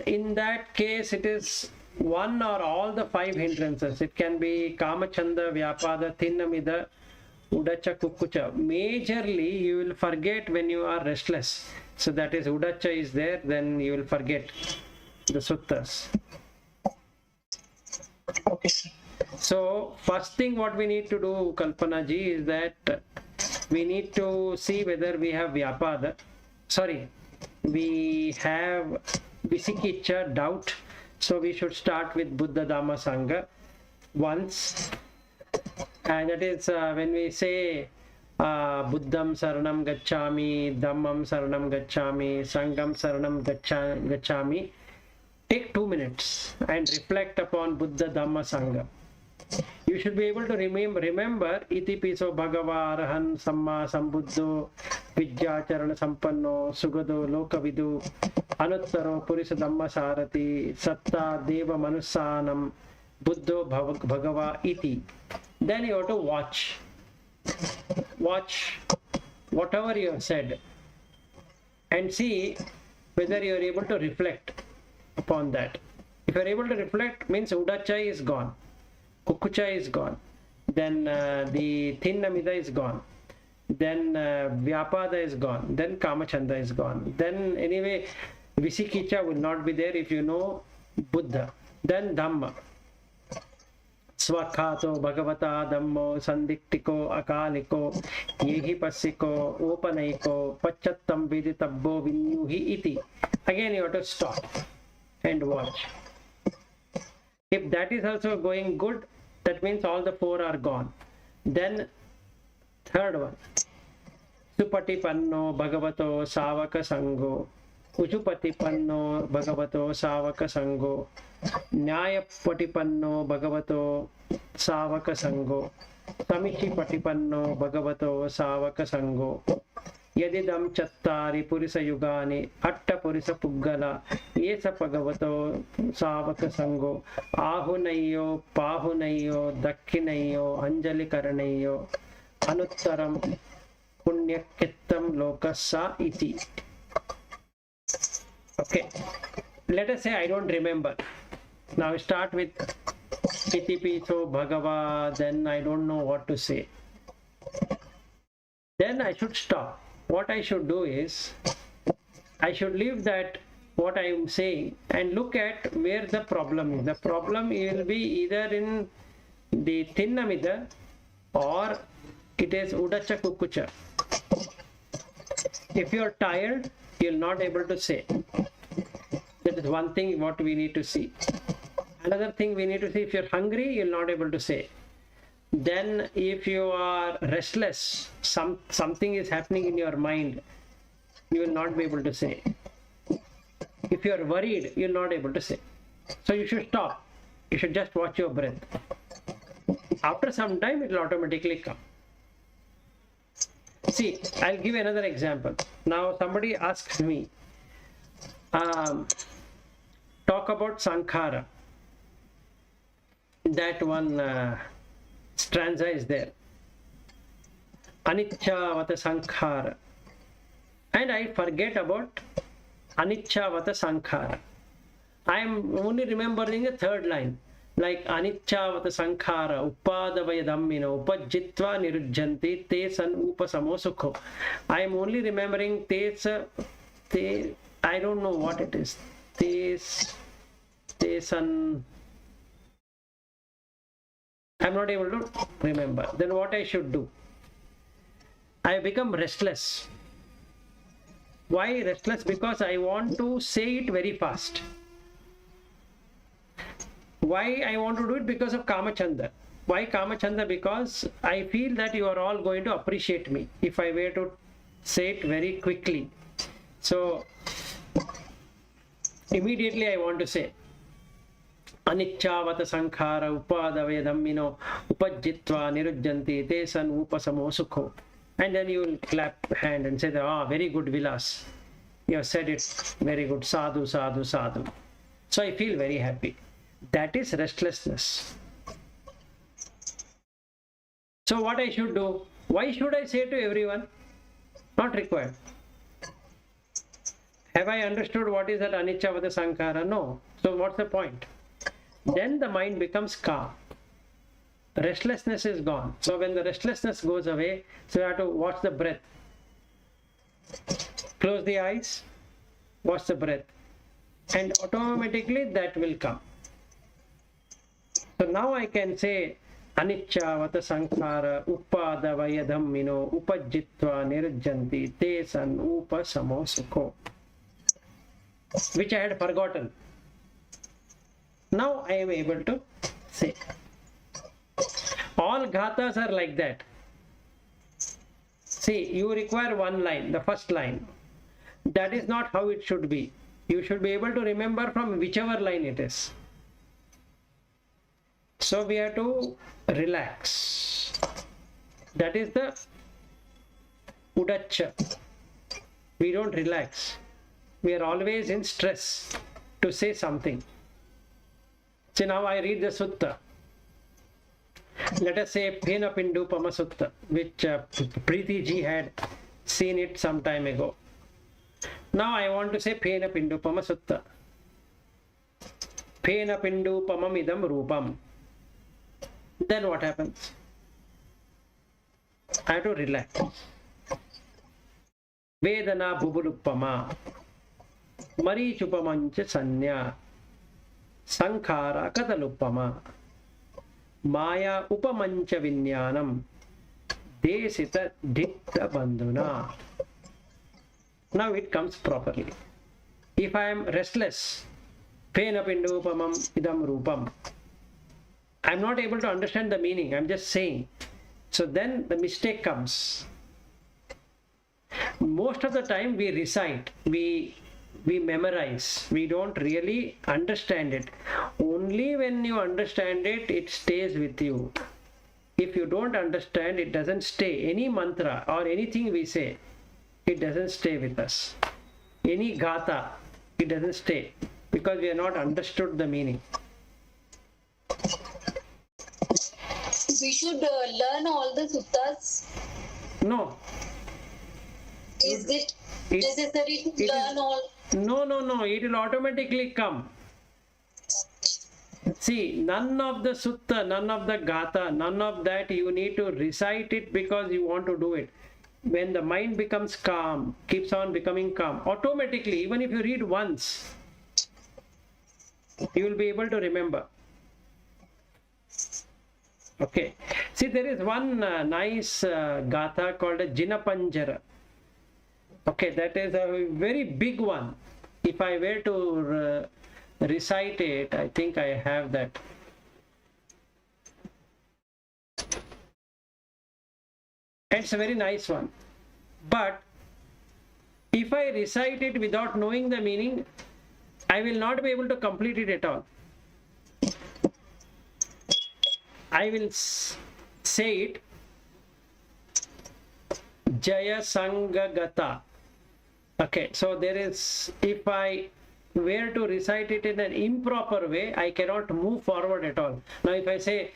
in that case it is one or all the 5 hindrances. It can be kamachanda, vyapada, thinnamida, udacha, kukkucha. Majorly you will forget when you are restless. So that is udacha is there, then you will forget the suttas. Okay, sir. So first thing what we need to do, Kalpana ji, is that we need to see whether we have vyapada. sorry, we have Visikiccha, doubt. So we should start with Buddha, Dhamma, Sangha once. And that is when we say Buddham Saranam Gacchami, Dhammam Saranam Gacchami, Sangham Saranam Gacchami. Take 2 minutes and reflect upon Buddha, Dhamma, Sangha. You should be able to remember Iti Piso Bhagava Arahan Samma Sambuddho Vidyacharana Sampanno Sugado Lokavidu Anuttaro Purisa Dhamma Sarati Satta Deva Manusanam Buddho Bhagava Iti. Then you have to watch whatever you have said and see whether you are able to reflect upon that. If you are able to reflect, means Udacha is gone, Kukucha is gone, then the Thinnamida is gone, then Vyapada is gone, then Kamachanda is gone, then anyway Visikiccha will not be there if you know Buddha. Then Dhamma, Swakhato Bhagavata Dhammo Sandiktiko Akaliko Yehi Pasiko Opanaiko Pachattam Viditabbo Vinyuhi Iti. Again you have to stop and watch. If that is also going good, that means all the 4 are gone. Then third one, Supatipanno Bhagavato Savaka Sango, Ujupatipanno Bhagavato Savaka Sango, Nyayapatipanno Bhagavato Savaka Sango, Samichipatipanno Bhagavato Savaka Sango, Yadidam Chattari Purisa Yugani, Atta Purisa Puggala, Yesa Bhagavato Savaka Sango, Ahunayo, Pahunayo, Dakkinayo, Anjali Karanayo, Anuttaram Punyakittam Lokasa Iti. Okay, let us say I don't remember. Now start with Iti Piso Bhagava, then I don't know what to say. Then I should stop. What I should do is, I should leave that what I am saying and look at where the problem is. The problem will be either in the Thinnamida or it is Udacha Kukucha. If you are tired, you will not able to say. That is one thing what we need to see. Another thing we need to see, if you're hungry, you're not able to say. Then if you are restless, something is happening in your mind, you will not be able to say. If you are worried, you're not able to say. So you should stop. You should just watch your breath. After some time, it will automatically come. See, I'll give another example. Now somebody asks me, talk about Sankhara. That one stanza is there. Anicca vata Sankhara. And I forget about Anicca vata Sankhara. I am only remembering the third line. Like Anicca vata Sankhara, Upadavaya Dhammino, Upajjitva Nirujjanti, Te San Upasamo Sukho. I am only remembering Te, I don't know what it is. Te San. I am not able to remember. Then what I should do? I become restless. Why restless? Because I want to say it very fast. Why I want to do it? Because of Kamachanda. Why Kamachanda? Because I feel that you are all going to appreciate me if I were to say it very quickly. So immediately I want to say Anicca vata Sankhara Upadavaya Dhammino Upajjitva Nirujjanti Te San Upasamo Sukho. And then you will clap hand and say, very good Vilas. You have said it very good. Sadhu, sadhu, sadhu. So I feel very happy. That is restlessness. So what I should do? Why should I say to everyone? Not required. Have I understood what is that Anicca vata Sankhara? No. So what's the point? Then the mind becomes calm. Restlessness is gone. So when the restlessness goes away, so you have to watch the breath. Close the eyes, watch the breath, and automatically that will come. So now I can say Anichavata sankhara upadavayadham mino upajitva nirjanti te san upasamo sukho, which I had forgotten. Now I am able to say. All ghatas are like that. See, you require one line, the first line. That is not how it should be. You should be able to remember from whichever line it is. So we have to relax. That is the udacha. We don't relax. We are always in stress to say something. So now I read the sutta. Let us say Phena Pindupama Sutta, which Preeti ji had seen it some time ago. Now I want to say Phena Pindupama Sutta. Phena Pindupamam idam rupam. Then what happens? I have to relax. Vedana bubulupama. Marichupamancha sanya. Saṅgāra katalupama. Maya upamancha vinyanam. Desita ditta bandhuna. Now it comes properly. If I am restless, Phena Pindupamam idam rupam, I am not able to understand the meaning. I am just saying. So then the mistake comes. Most of the time we recite, we memorize. We don't really understand it. Only when you understand it, it stays with you. If you don't understand, it doesn't stay. Any mantra or anything we say, it doesn't stay with us. Any gatha, it doesn't stay because we have not understood the meaning. We should learn all the suttas. No. Is it necessary to learn all? No. It will automatically come. See, none of the sutta, none of the gatha, none of that you need to recite it because you want to do it. When the mind becomes calm, keeps on becoming calm, automatically, even if you read once, you will be able to remember. Okay. See, there is one nice gatha called a Jinapanjara. Okay, that is a very big one. If I were to recite it, I think I have that. It's a very nice one. But if I recite it without knowing the meaning, I will not be able to complete it at all. I will say it. Jaya Saṅgāravasutta. Okay, so there is, if I were to recite it in an improper way, I cannot move forward at all. Now if I say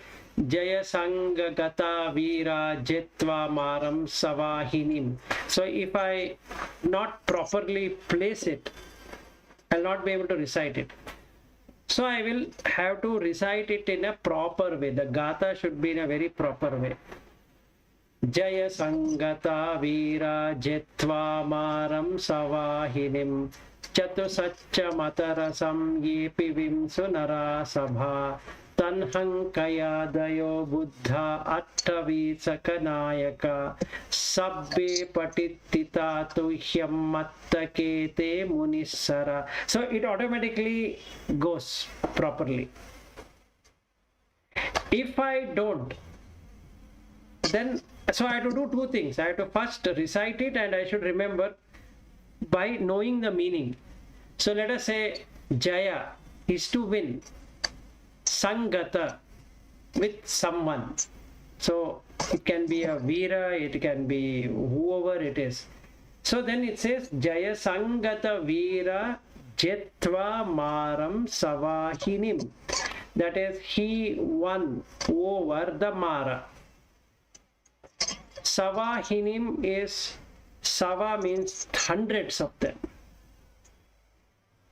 Jaya Saṅgāravasutta Veera Jetva Maram Savahinim. So if I not properly place it, I'll not be able to recite it. So I will have to recite it in a proper way. The gatha should be in a very proper way. Jaya Saṅgāravasutta Veera Jetva Maram Savahinim Chatusaccha Matarasam Yepi Vimsu Nara Sabha Tanhankayadayo Buddha Attavi Sakanayaka Sabbe Patittita Tuhyam Mattakete Munissara. So it automatically goes properly. If I don't, then so I have to do two things. I have to first recite it and I should remember by knowing the meaning. So let us say Jaya is to win. Saṅgāta, with someone. So it can be a Veera, it can be whoever it is. So then it says Jaya Saṅgāta Veera Jetva Maram Savahinim. That is, he won over the Mara. Savahinim is, Sava means hundreds of them.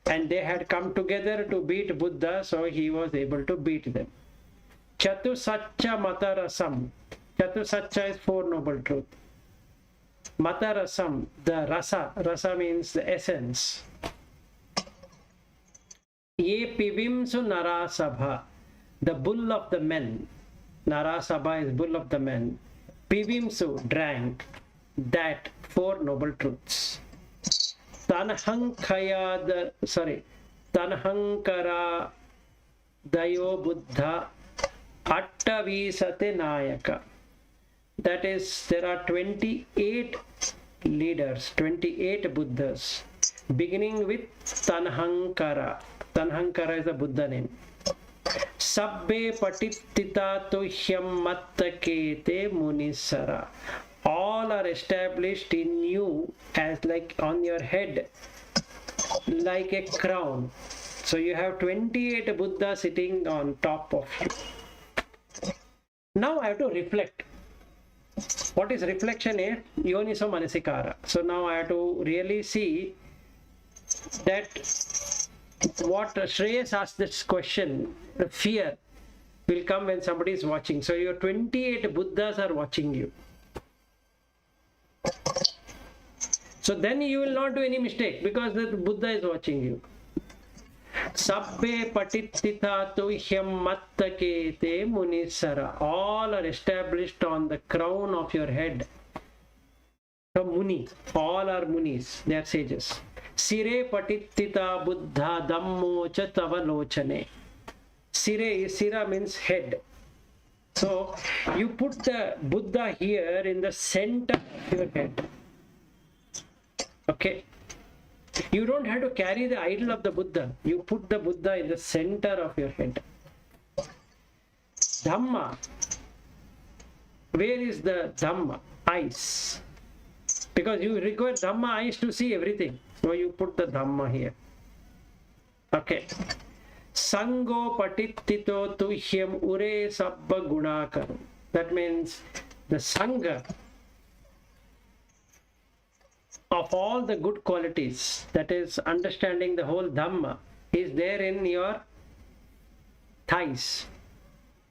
And they had come together to beat Buddha, so he was able to beat them. Chatusaccha Matarasam. Chatusaccha is Four Noble Truth. Matarasam, the rasa. Rasa means the essence. Ye pivimsu narasabha, the bull of the men. Narasabha is bull of the men. Pivimsu drank that four noble truths. Tanhankara dayo buddha attavisate nayaka. That is, there are 28 leaders, 28 Buddhas, beginning with Tanhankara. Tanhankara is the Buddha name. Sabbe patittita tuhyam mattakete munisara. All are established in you as like on your head, like a crown. So you have 28 Buddhas sitting on top of you. Now I have to reflect. What is reflection is yoniso manasikara. So now I have to really see that what Shreyas asked this question, the fear will come when somebody is watching. So your 28 Buddhas are watching you. So then you will not do any mistake because the Buddha is watching you. Sabbe patittita tuhyam mattakete munisara. All are established on the crown of your head. So Muni, all are Munis, they are sages. Sire patittita buddha dhammo cha tavalochane. Sira means head. So you put the Buddha here in the center of your head. Okay. You don't have to carry the idol of the Buddha. You put the Buddha in the center of your head. Dhamma. Where is the Dhamma? Eyes. Because you require Dhamma eyes to see everything. So you put the Dhamma here. Okay. Sango patittito tuhyam ure sabba gunakaram. That means the Sangha of all the good qualities, that is understanding the whole Dhamma, is there in your thighs.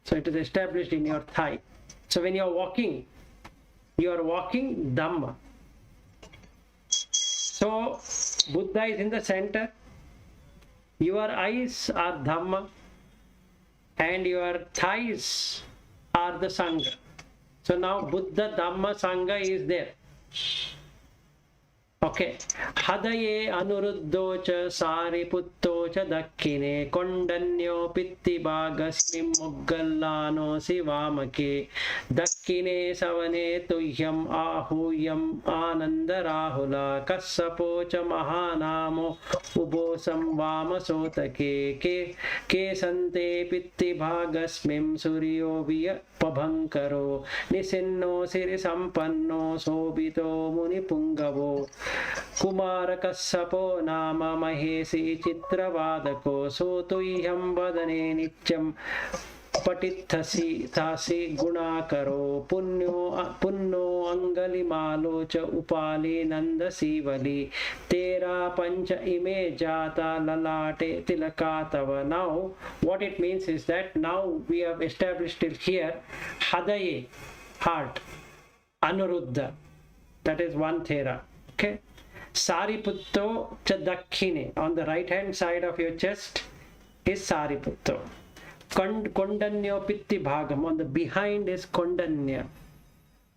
So it is established in your thigh. So when you are walking Dhamma. So Buddha is in the center, your eyes are Dhamma, and your thighs are the Sangha. So now Buddha, Dhamma, Sangha is there. Okay. Hadaye anuruddho cha sariputto cha dakkine kondanyo pitti bhagasmi moggallano sivamake dakkine savane tuhyam ahuyam ananda rahula kassapo cha mahanamo ubosam vamasotake ke sante pitti bhagasmim suryo viya pabhankaro nisinno siri sampanno sobito muni pungavo Kumara Kassapo Nama Mahesi Chitravadako Sotuiham Vadane Nityam Patithasi Thasi Gunakaro Punno Angali Malocha Upali Nanda Sivali Tera Pancha Ime Jata Lalate Tilakatava. Now what it means is that now we have established till here Hadaye, heart, Anuruddha, that is one Thera. Okay. Sariputto cha dakkine, on the right hand side of your chest is Sariputto. Kondanyo pitti bhagam, on the behind is Kondanya.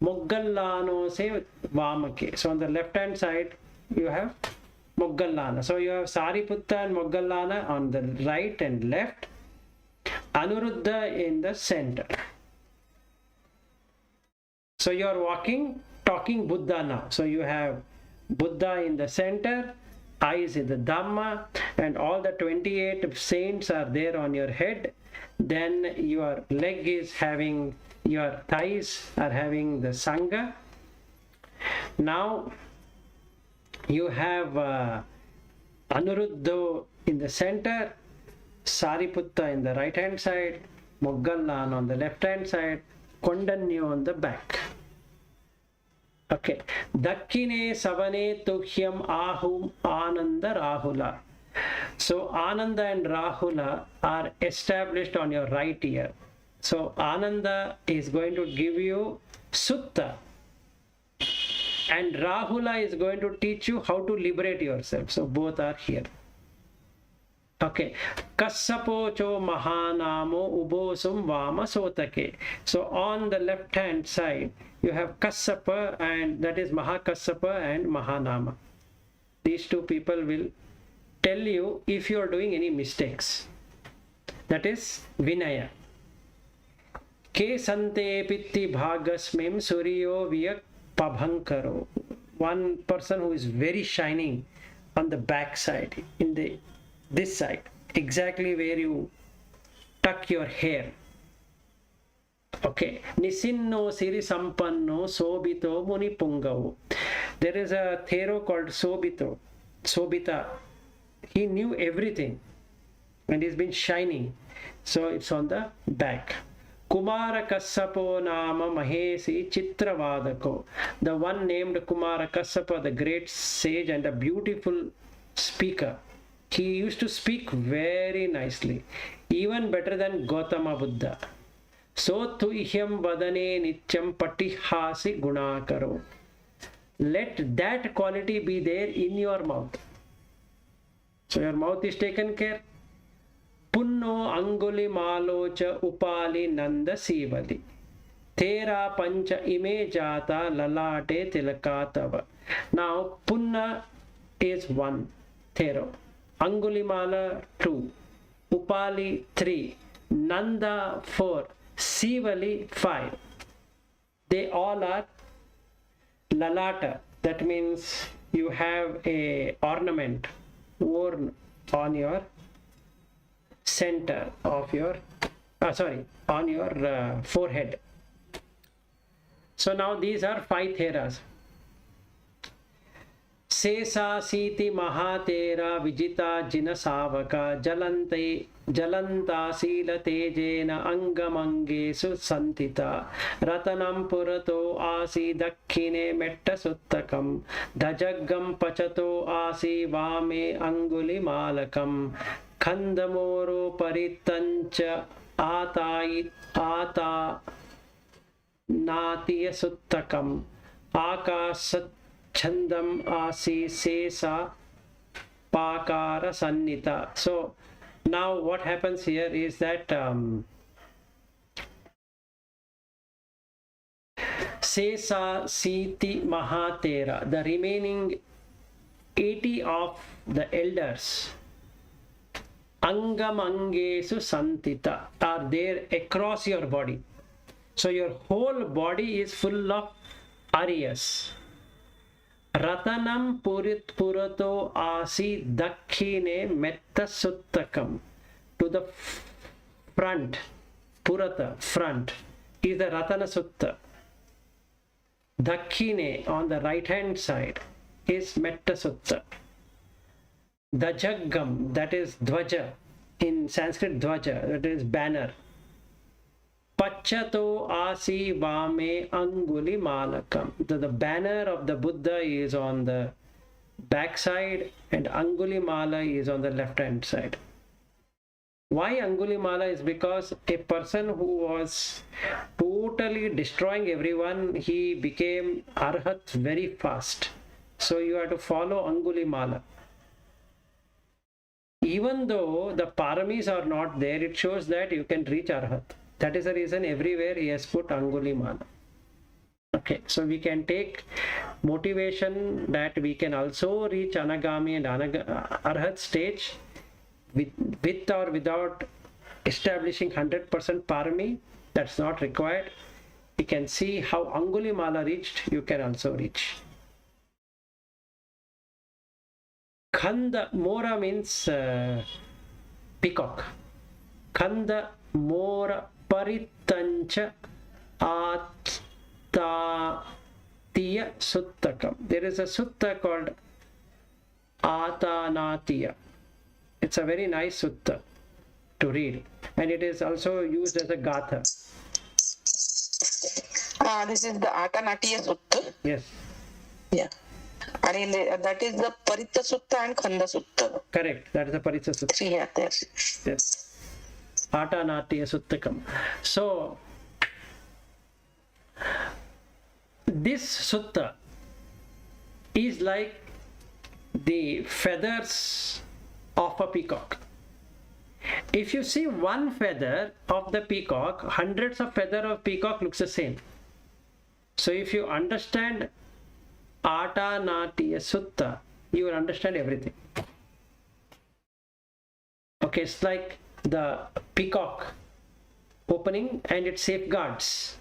Moggallano se vamake. So on the left hand side you have Moggallana. So you have Sariputta and Moggallana on the right and left. Anuruddha in the center. So you are talking Buddha now. So you have Buddha in the center, eyes in the Dhamma, and all the 28 saints are there on your head. Then your leg is having, your thighs are having the Sangha. Now you have Anuruddha in the center, Sariputta in the right hand side, Moggallana on the left hand side, Kondanyo on the back. Okay. Dakkine savane tukhyam ahum ananda rahula. So Ananda and Rahula are established on your right ear. So Ananda is going to give you Sutta, and Rahula is going to teach you how to liberate yourself. So both are here. Okay. Kassapocho mahanamo ubosum vama sotake. So on the left hand side, you have Kassapa, and that is Mahakassapa and Mahanama. These two people will tell you if you are doing any mistakes. That is Vinaya. Ke sante pitti bhagasmim suryo viyak pabhankaro. One person who is very shining on the back side, in this side, exactly where you tuck your hair. Okay. Nisinno siri sampanno sobito muni pungavo. There is a Thero called Sobita. He knew everything and he's been shining. So it's on the back. Kumara Kassapo Nama Mahesi Chitravadako. The one named Kumara Kassapa, the great sage and a beautiful speaker. He used to speak very nicely, even better than Gautama Buddha. So tu ihyam vadane nityam patihasi gunakaro. Let that quality be there in your mouth. So your mouth is taken care. Punno anguli malocha upali nanda sivali. Tera pancha ime jata lalate tilakatava. Now punna is 1, Thero. Angulimala 2, Upali 3, Nanda 4, Sivali 5. They all are lalata. That means you have a ornament worn on your center of your on your forehead. So now these are 5 theras. Sesa siti mahatera vijita jina savaka jalanta sila tejena angamangesu santita ratanam purato asi dakkine metta suttakam dajaggam pachato asi vame anguli malakam khandamoro paritancha ata natiya suttakam akasat Chandam asi sesa pakara sannita. So now what happens here is that sesa siti mahatera, the remaining 80 of the elders, angamangesu santita, are there across your body. So your whole body is full of Aryas. Ratanam purato asi dakkine metta suttakam. To the front, purata, front, is the Ratana Sutta. Dakkine, on the right hand side, is Metta Sutta. Dajaggam, that is Dvaja, in Sanskrit Dvaja, that is banner. Pachato asi vame anguli malakam. The banner of the Buddha is on the back side and Anguli Mala is on the left hand side. Why Anguli Mala? Is because a person who was totally destroying everyone, he became Arahat very fast. So you have to follow Anguli Mala. Even though the paramis are not there, it shows that you can reach Arahat. That is the reason everywhere he has put Anguli Mala. Okay, so we can take motivation that we can also reach Anagami and Arahat stage with or without establishing 100% parami. That's not required. You can see how Anguli Mala reached, you can also reach. Khanda Mora means peacock. Khanda Mora Paritancha Atatiya Suttakam. There is a sutta called Atanatiya. It's a very nice sutta to read, and it is also used as a gatha. This is the Atanatiya Sutta. Yes. Yeah. And that is the Paritta Sutta and Khanda Sutta. Correct. That is the Paritta Sutta. Yeah, yes. Yes. Atanatiya Suttakam. So this sutta is like the feathers of a peacock. if you see one feather of the peacock, hundreds of feathers of peacock looks the same. So if you understand Atanatīya Sutta, you will understand everything. Okay, it's like the peacock opening and it safeguards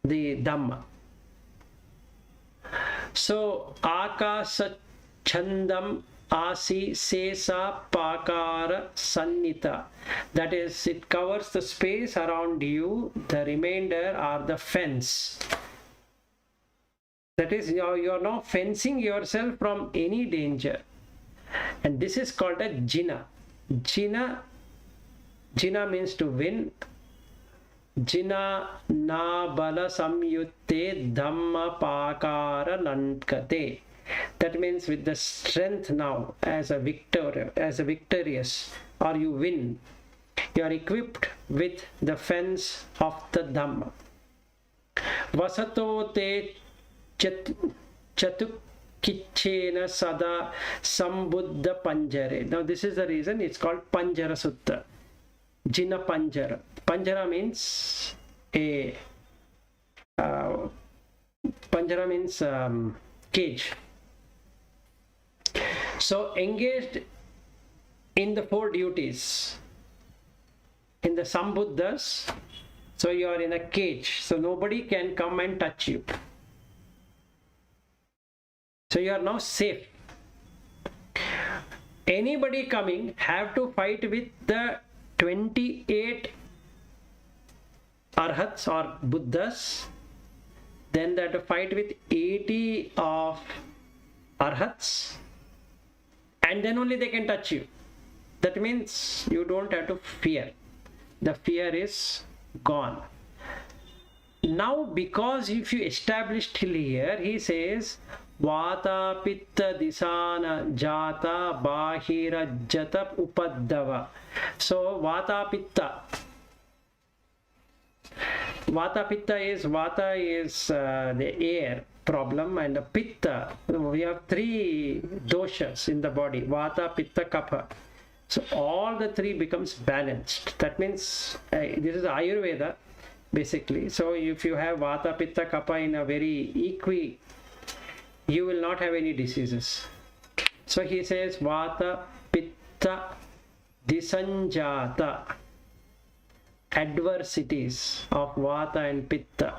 the Dhamma. So Akasa Chandam Asi Sesa Pakara Sannita, that is, it covers the space around you, the remainder are the fence. That is, you are now fencing yourself from any danger, and this is called a jhana. Jhana means to win. Jhana na bala samyutte dhamma pakara lankate. That means with the strength now, as a victorious, or you win, you are equipped with the fence of the Dhamma. Vasato te chatukkichena sada sambuddha panjare. Now this is the reason it's called Panjara Sutta. Jina Panjara. Panjara means Panjara means cage. So engaged in the 4 duties, in the Sambuddhas, so you are in a cage, so nobody can come and touch you. So you are now safe. Anybody coming have to fight with the 28 Arhats or Buddhas, then they have to fight with 80 of Arhats, and then only they can touch you. That means you don't have to fear. The fear is gone. Now, because if you establish till here, he says, Vata pitta disana jata bahira jata upaddava. So, Vata pitta. Vata pitta is the air problem, and the pitta, we have 3 doshas in the body, Vata, Pitta, Kapha. So all the 3 becomes balanced. That means this is Ayurveda basically. So if you have Vata, Pitta, Kapha in a very you will not have any diseases. So he says Vata, Pitta, Disanjata, adversities of Vata and Pitta.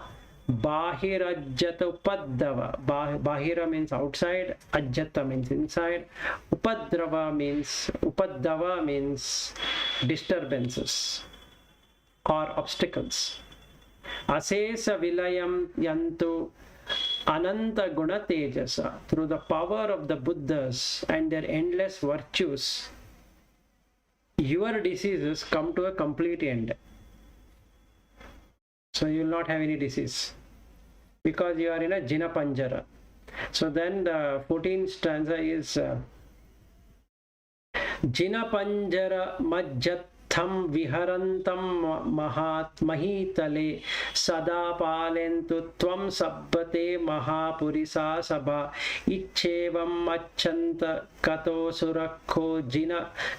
Bahira Ajjata Upaddava. Bahira means outside, Ajjata means inside, Upaddava means disturbances or obstacles. Asesa Vilayam Yantu Ananta Guna Tejasa. Through the power of the Buddhas and their endless virtues, your diseases come to a complete end. So you will not have any disease because you are in a Jina Panjara. So then the 14th stanza is Jina Panjara Majjatham Viharantam Mahitale Sada Palentu Tvam Sabbate Mahapurisa Sabha Ichchevam Achanta Kato Surakho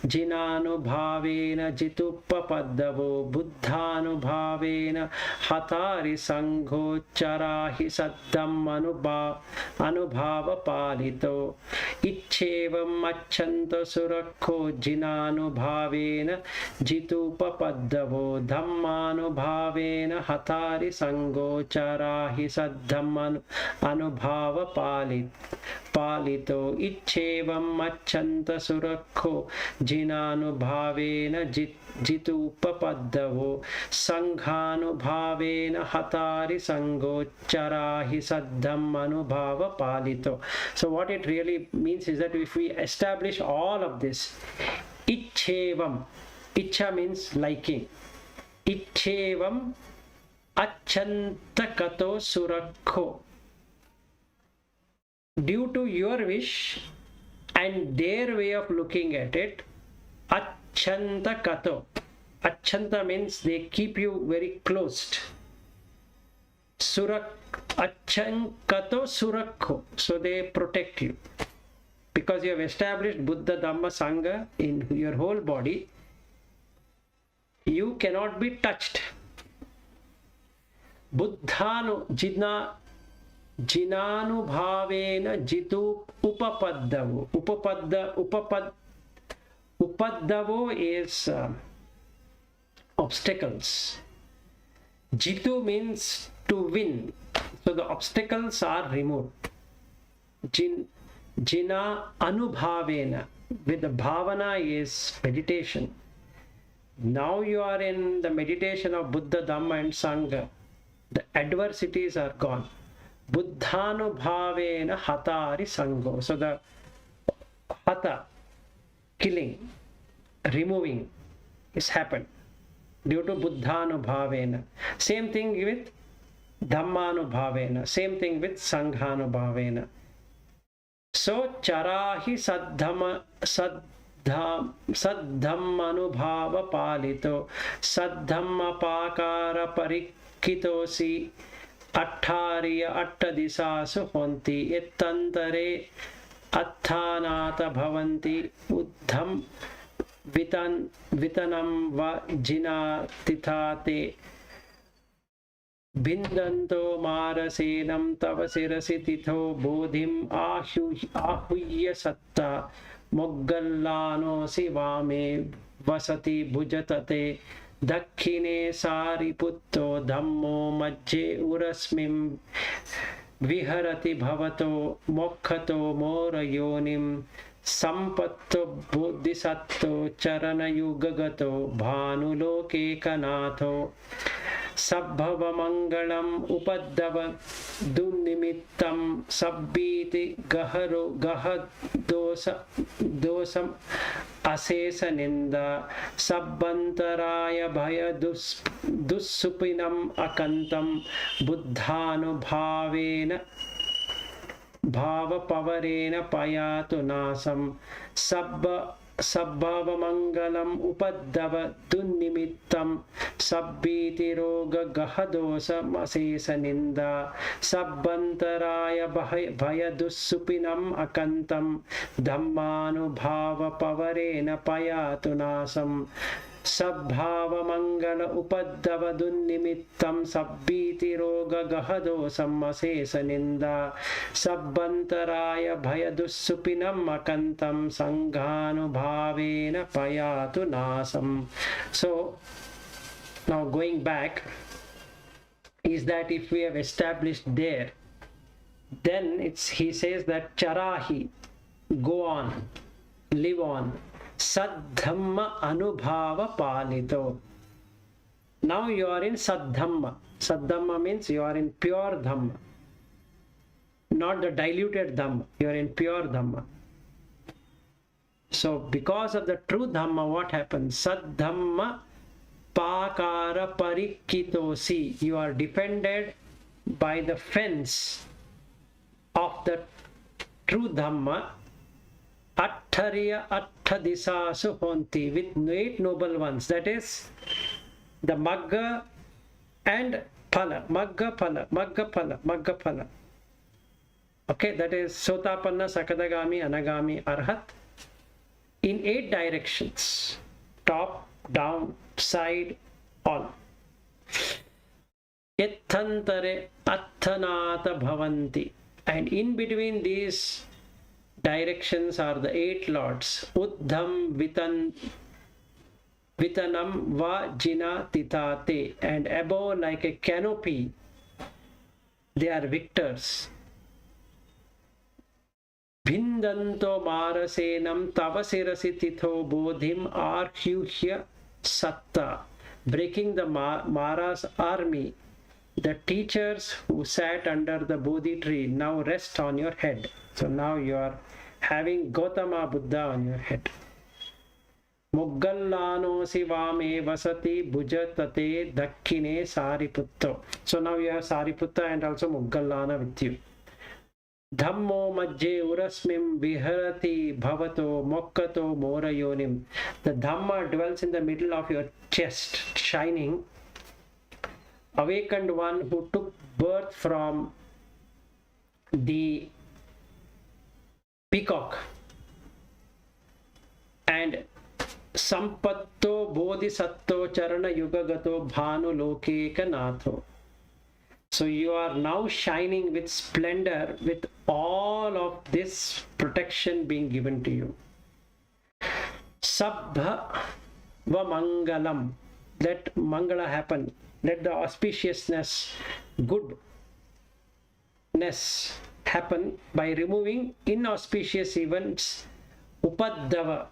Jinanubhavena Jitupapaddavo Buddhanubhavena Hatari Sangho Charahi Saddam Anubhava Palito Ichchevam Achanta Surakho Jinanubhavena Jitupapaddavo Dhammanubhavena Hatari Sangocharahi Saddhamman Anubhava Palito Ichchevam Machanta Surakho Jinanubhavena Jitupapaddavo Saṅgāravasutta Hatari Sangocharahi Saddhammanubhava Palito. So what it really means is that if we establish all of this, Ichchevam, Ichha means liking. Ichchevam Achantakato Surakho. Due to your wish and their way of looking at it, Achantakato. Achanta means they keep you very closed. Achankato Surakho. So they protect you. because you have established Buddha, Dhamma, Sangha in your whole body, you cannot be touched. Buddhanu jinanubhavena jitu upapaddavo. Upaddavo is obstacles. Jitu means to win. So the obstacles are removed. Jina anubhavena, with the bhavana is meditation. Now you are in the meditation of Buddha, Dhamma and Sangha. The adversities are gone. Buddhanubhavena hatari sango. So the hata, killing, removing, is happened due to Buddhanubhavena. Same thing with Dhammanubhavena. Same thing with Saṅgāravasutta. So charahi saddhammanubhava palito saddhammapakara parikitosi atthariya attadisasu honti ettantare atthanata bhavanti uddham vitanam va jinatithate Bindanto marasenam tava sirasi titho bodhim ahuyya satta moggallano sivame vasati bhujatate dakkine sariputto dhammo majje urasmim viharati bhavato mokkhato morayonim sampatto buddhisatto charanayugagato bhanuloke kanatho Sabbhava mangalam upaddava dunnimittam sabbiti gahadosam asesa ninda sabbantaraya bhaya dussupinam akantam buddhanubhavena bhava pavarena payatu nasam Sabbhava mangalam upaddava dunnimittam sabbiti roga gahadosa masesa ninda sabbantaraya bhaya dussupinam akantam dhammanubhava pavarena payatu nasam Sabbhava mangala upaddava dunnimittam sabbiti roga gahadosam asesa ninda sabbantaraya bhayadussupinam akantam Saṅgāravasutta payatu nasam. So now going back is that if we have established there, then he says that charahi, go on, live on. Saddhamma anubhava palito. Now you are in Saddhamma. Saddhamma means you are in pure Dhamma, not the diluted Dhamma. You are in pure Dhamma. So because of the true Dhamma, what happens? Saddhamma pakara parikitosi. You are defended by the fence of the true Dhamma. Atthariya attadisasu honti, with 8 noble ones, that is the Magga and phala. Magga phala, Magga phala, Magga phala. Okay, that is Sotapanna, Sakadagami, Anagami, Arahat, in 8 directions: top, down, side, all. Ettantare atthanata bhavanti, and in between these directions are the 8 lords. Uddham vitanam va jina titate, and above like a canopy they are victors. Bhindanto marasenam tava sirasi titho bodhim arhyuhya satta, breaking the Mara's army. The teachers who sat under the Bodhi tree now rest on your head. So now you are having Gautama Buddha on your head. Muggallano sivame vasati bhujatate dakkine sariputto. So now you have Sariputta and also Muggallana with you. Dhammo majje urasmim viharati bhavato mokkato morayonim. The Dhamma dwells in the middle of your chest, shining. Awakened one who took birth from the peacock, and sampatto bodhisattva charana yugagato bhanu lokeka natho. So you are now shining with splendor, with all of this protection being given to you. Sabbha va mangalam. Let mangala happen. Let the auspiciousness, goodness happen by removing inauspicious events. Upaddava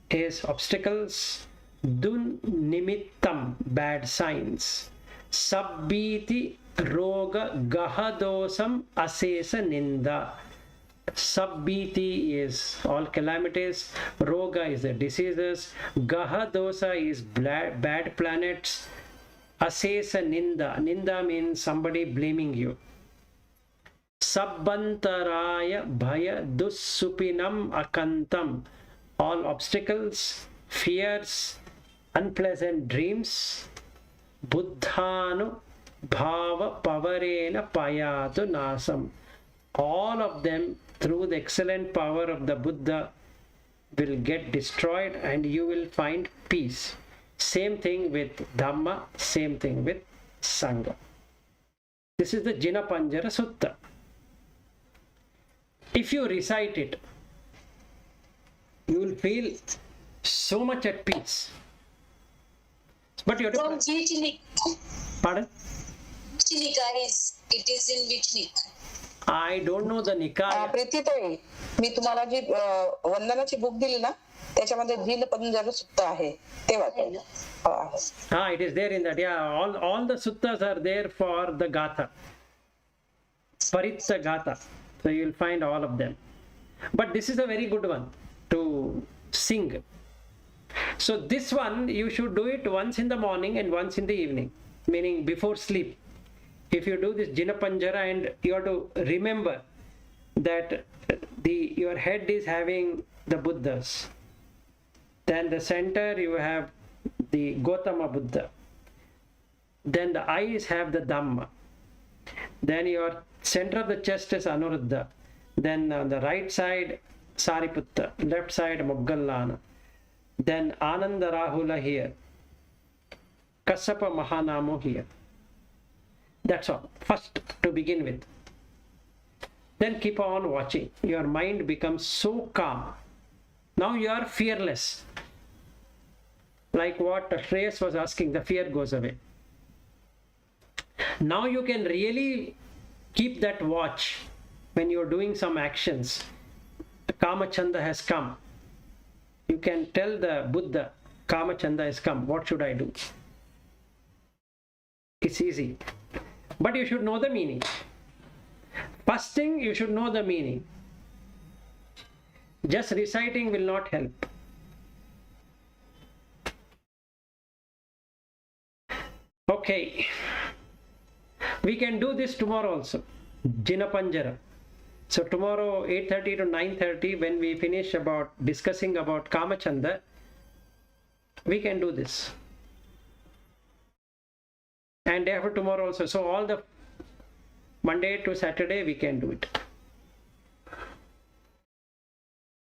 is obstacles. Dun nimittam, bad signs. Sabbiti roga gahadosam asesa ninda. Sabbiti is all calamities, roga is the diseases, gahadosa is bad planets, asesa ninda. Ninda means somebody blaming you. Sabbantaraya bhaya dussupinam akantam, all obstacles, fears, unpleasant dreams. Buddhanu bhava pavarena payatu nasam. All of them, through the excellent power of the Buddha, will get destroyed and you will find peace. Same thing with Dhamma, same thing with Sangha. This is the Jinapanjara Sutta. If you recite it, you will feel so much at peace. But you have From to... which Nikaya? Pardon? Which Nikaya is? It is in which Nikaya? I don't know the Nikaya. प्रीतीताई, मी तुम्हाला जी वंदनाची book दिली ना, त्याच्यामध्ये जिनपंजर सुत्त आहे ते वाचा. It is there in that. Yeah, all the suttas are there for the Gatha. Paritta Gatha. So you will find all of them. But this is a very good one to sing. So this one you should do it once in the morning and once in the evening, meaning before sleep. If you do this Jinapanjara, and you have to remember that your head is having the Buddhas, then the center you have the Gautama Buddha, then the eyes have the Dhamma, then your center of the chest is Anuruddha, then on the right side Sariputta, left side Moggallana, then Ananda Rahula here, Kassapa Mahanamo here. That's all, first to begin with. Then keep on watching. Your mind becomes so calm. Now you are fearless. Like what Shreyas was asking, the fear goes away. Now you can really keep that watch when you're doing some actions. Kama Chanda has come. You can tell the Buddha, Kama Chanda has come. What should I do? It's easy. But you should know the meaning. First thing, you should know the meaning. Just reciting will not help. Okay. We can do this tomorrow also. Jinapanjara. So tomorrow 8:30 to 9:30, when we finish discussing about Kamachanda, we can do this. And day after tomorrow also. So all the Monday to Saturday we can do it.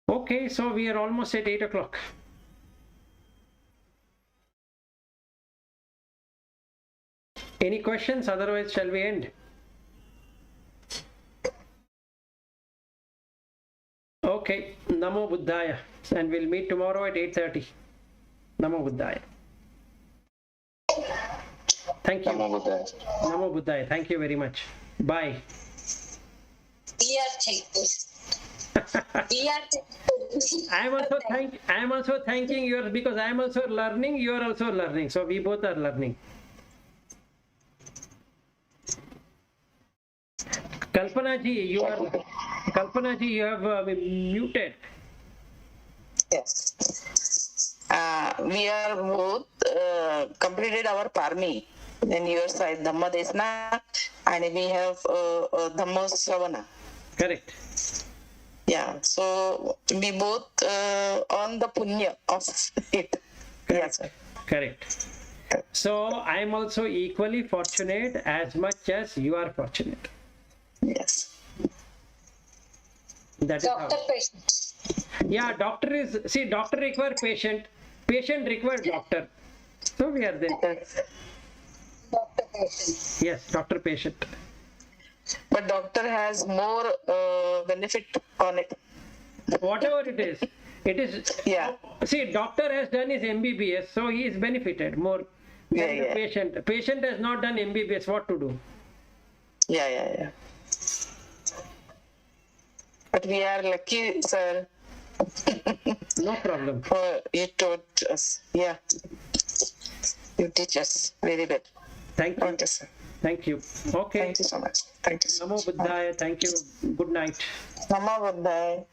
Okay, so we are almost at 8 o'clock. Any questions? Otherwise, shall we end? Okay, Namo Buddhaya. And we'll meet tomorrow at 8:30. Namo Buddhaya. Thank you. Namo Buddhaya. Namo Buddhaya. Thank you very much. Bye. We are thankful. We are thankful. I am also thanking you, because I am also learning, you are also learning. So we both are learning. Kalpana ji, you have muted. Yes. We are both completed our parmi. Then your side Dhamma Desna, and we have Dhamma Sravana. Correct. Yeah, so we both on the punya of it. Correct. Yes, Correct. So I am also equally fortunate as much as you are fortunate. yes. That is how. Doctor patient. Yeah, doctor require patient, patient require doctor. So we are there. Yes. Doctor patient. Yes, doctor patient. But doctor has more benefit on it. Whatever it is. Yeah. See, doctor has done his MBBS, so he is benefited more Yeah, than the yeah. patient. Patient has not done MBBS, what to do? Yeah. But we are lucky, sir. No problem. For you taught us. Yeah. You teach us very well. Thank you. Okay, sir. Thank you. Okay. Thank you so much. Thank you so Namo much. Buddhaya. Thank you. Good night. Namo Buddhaya.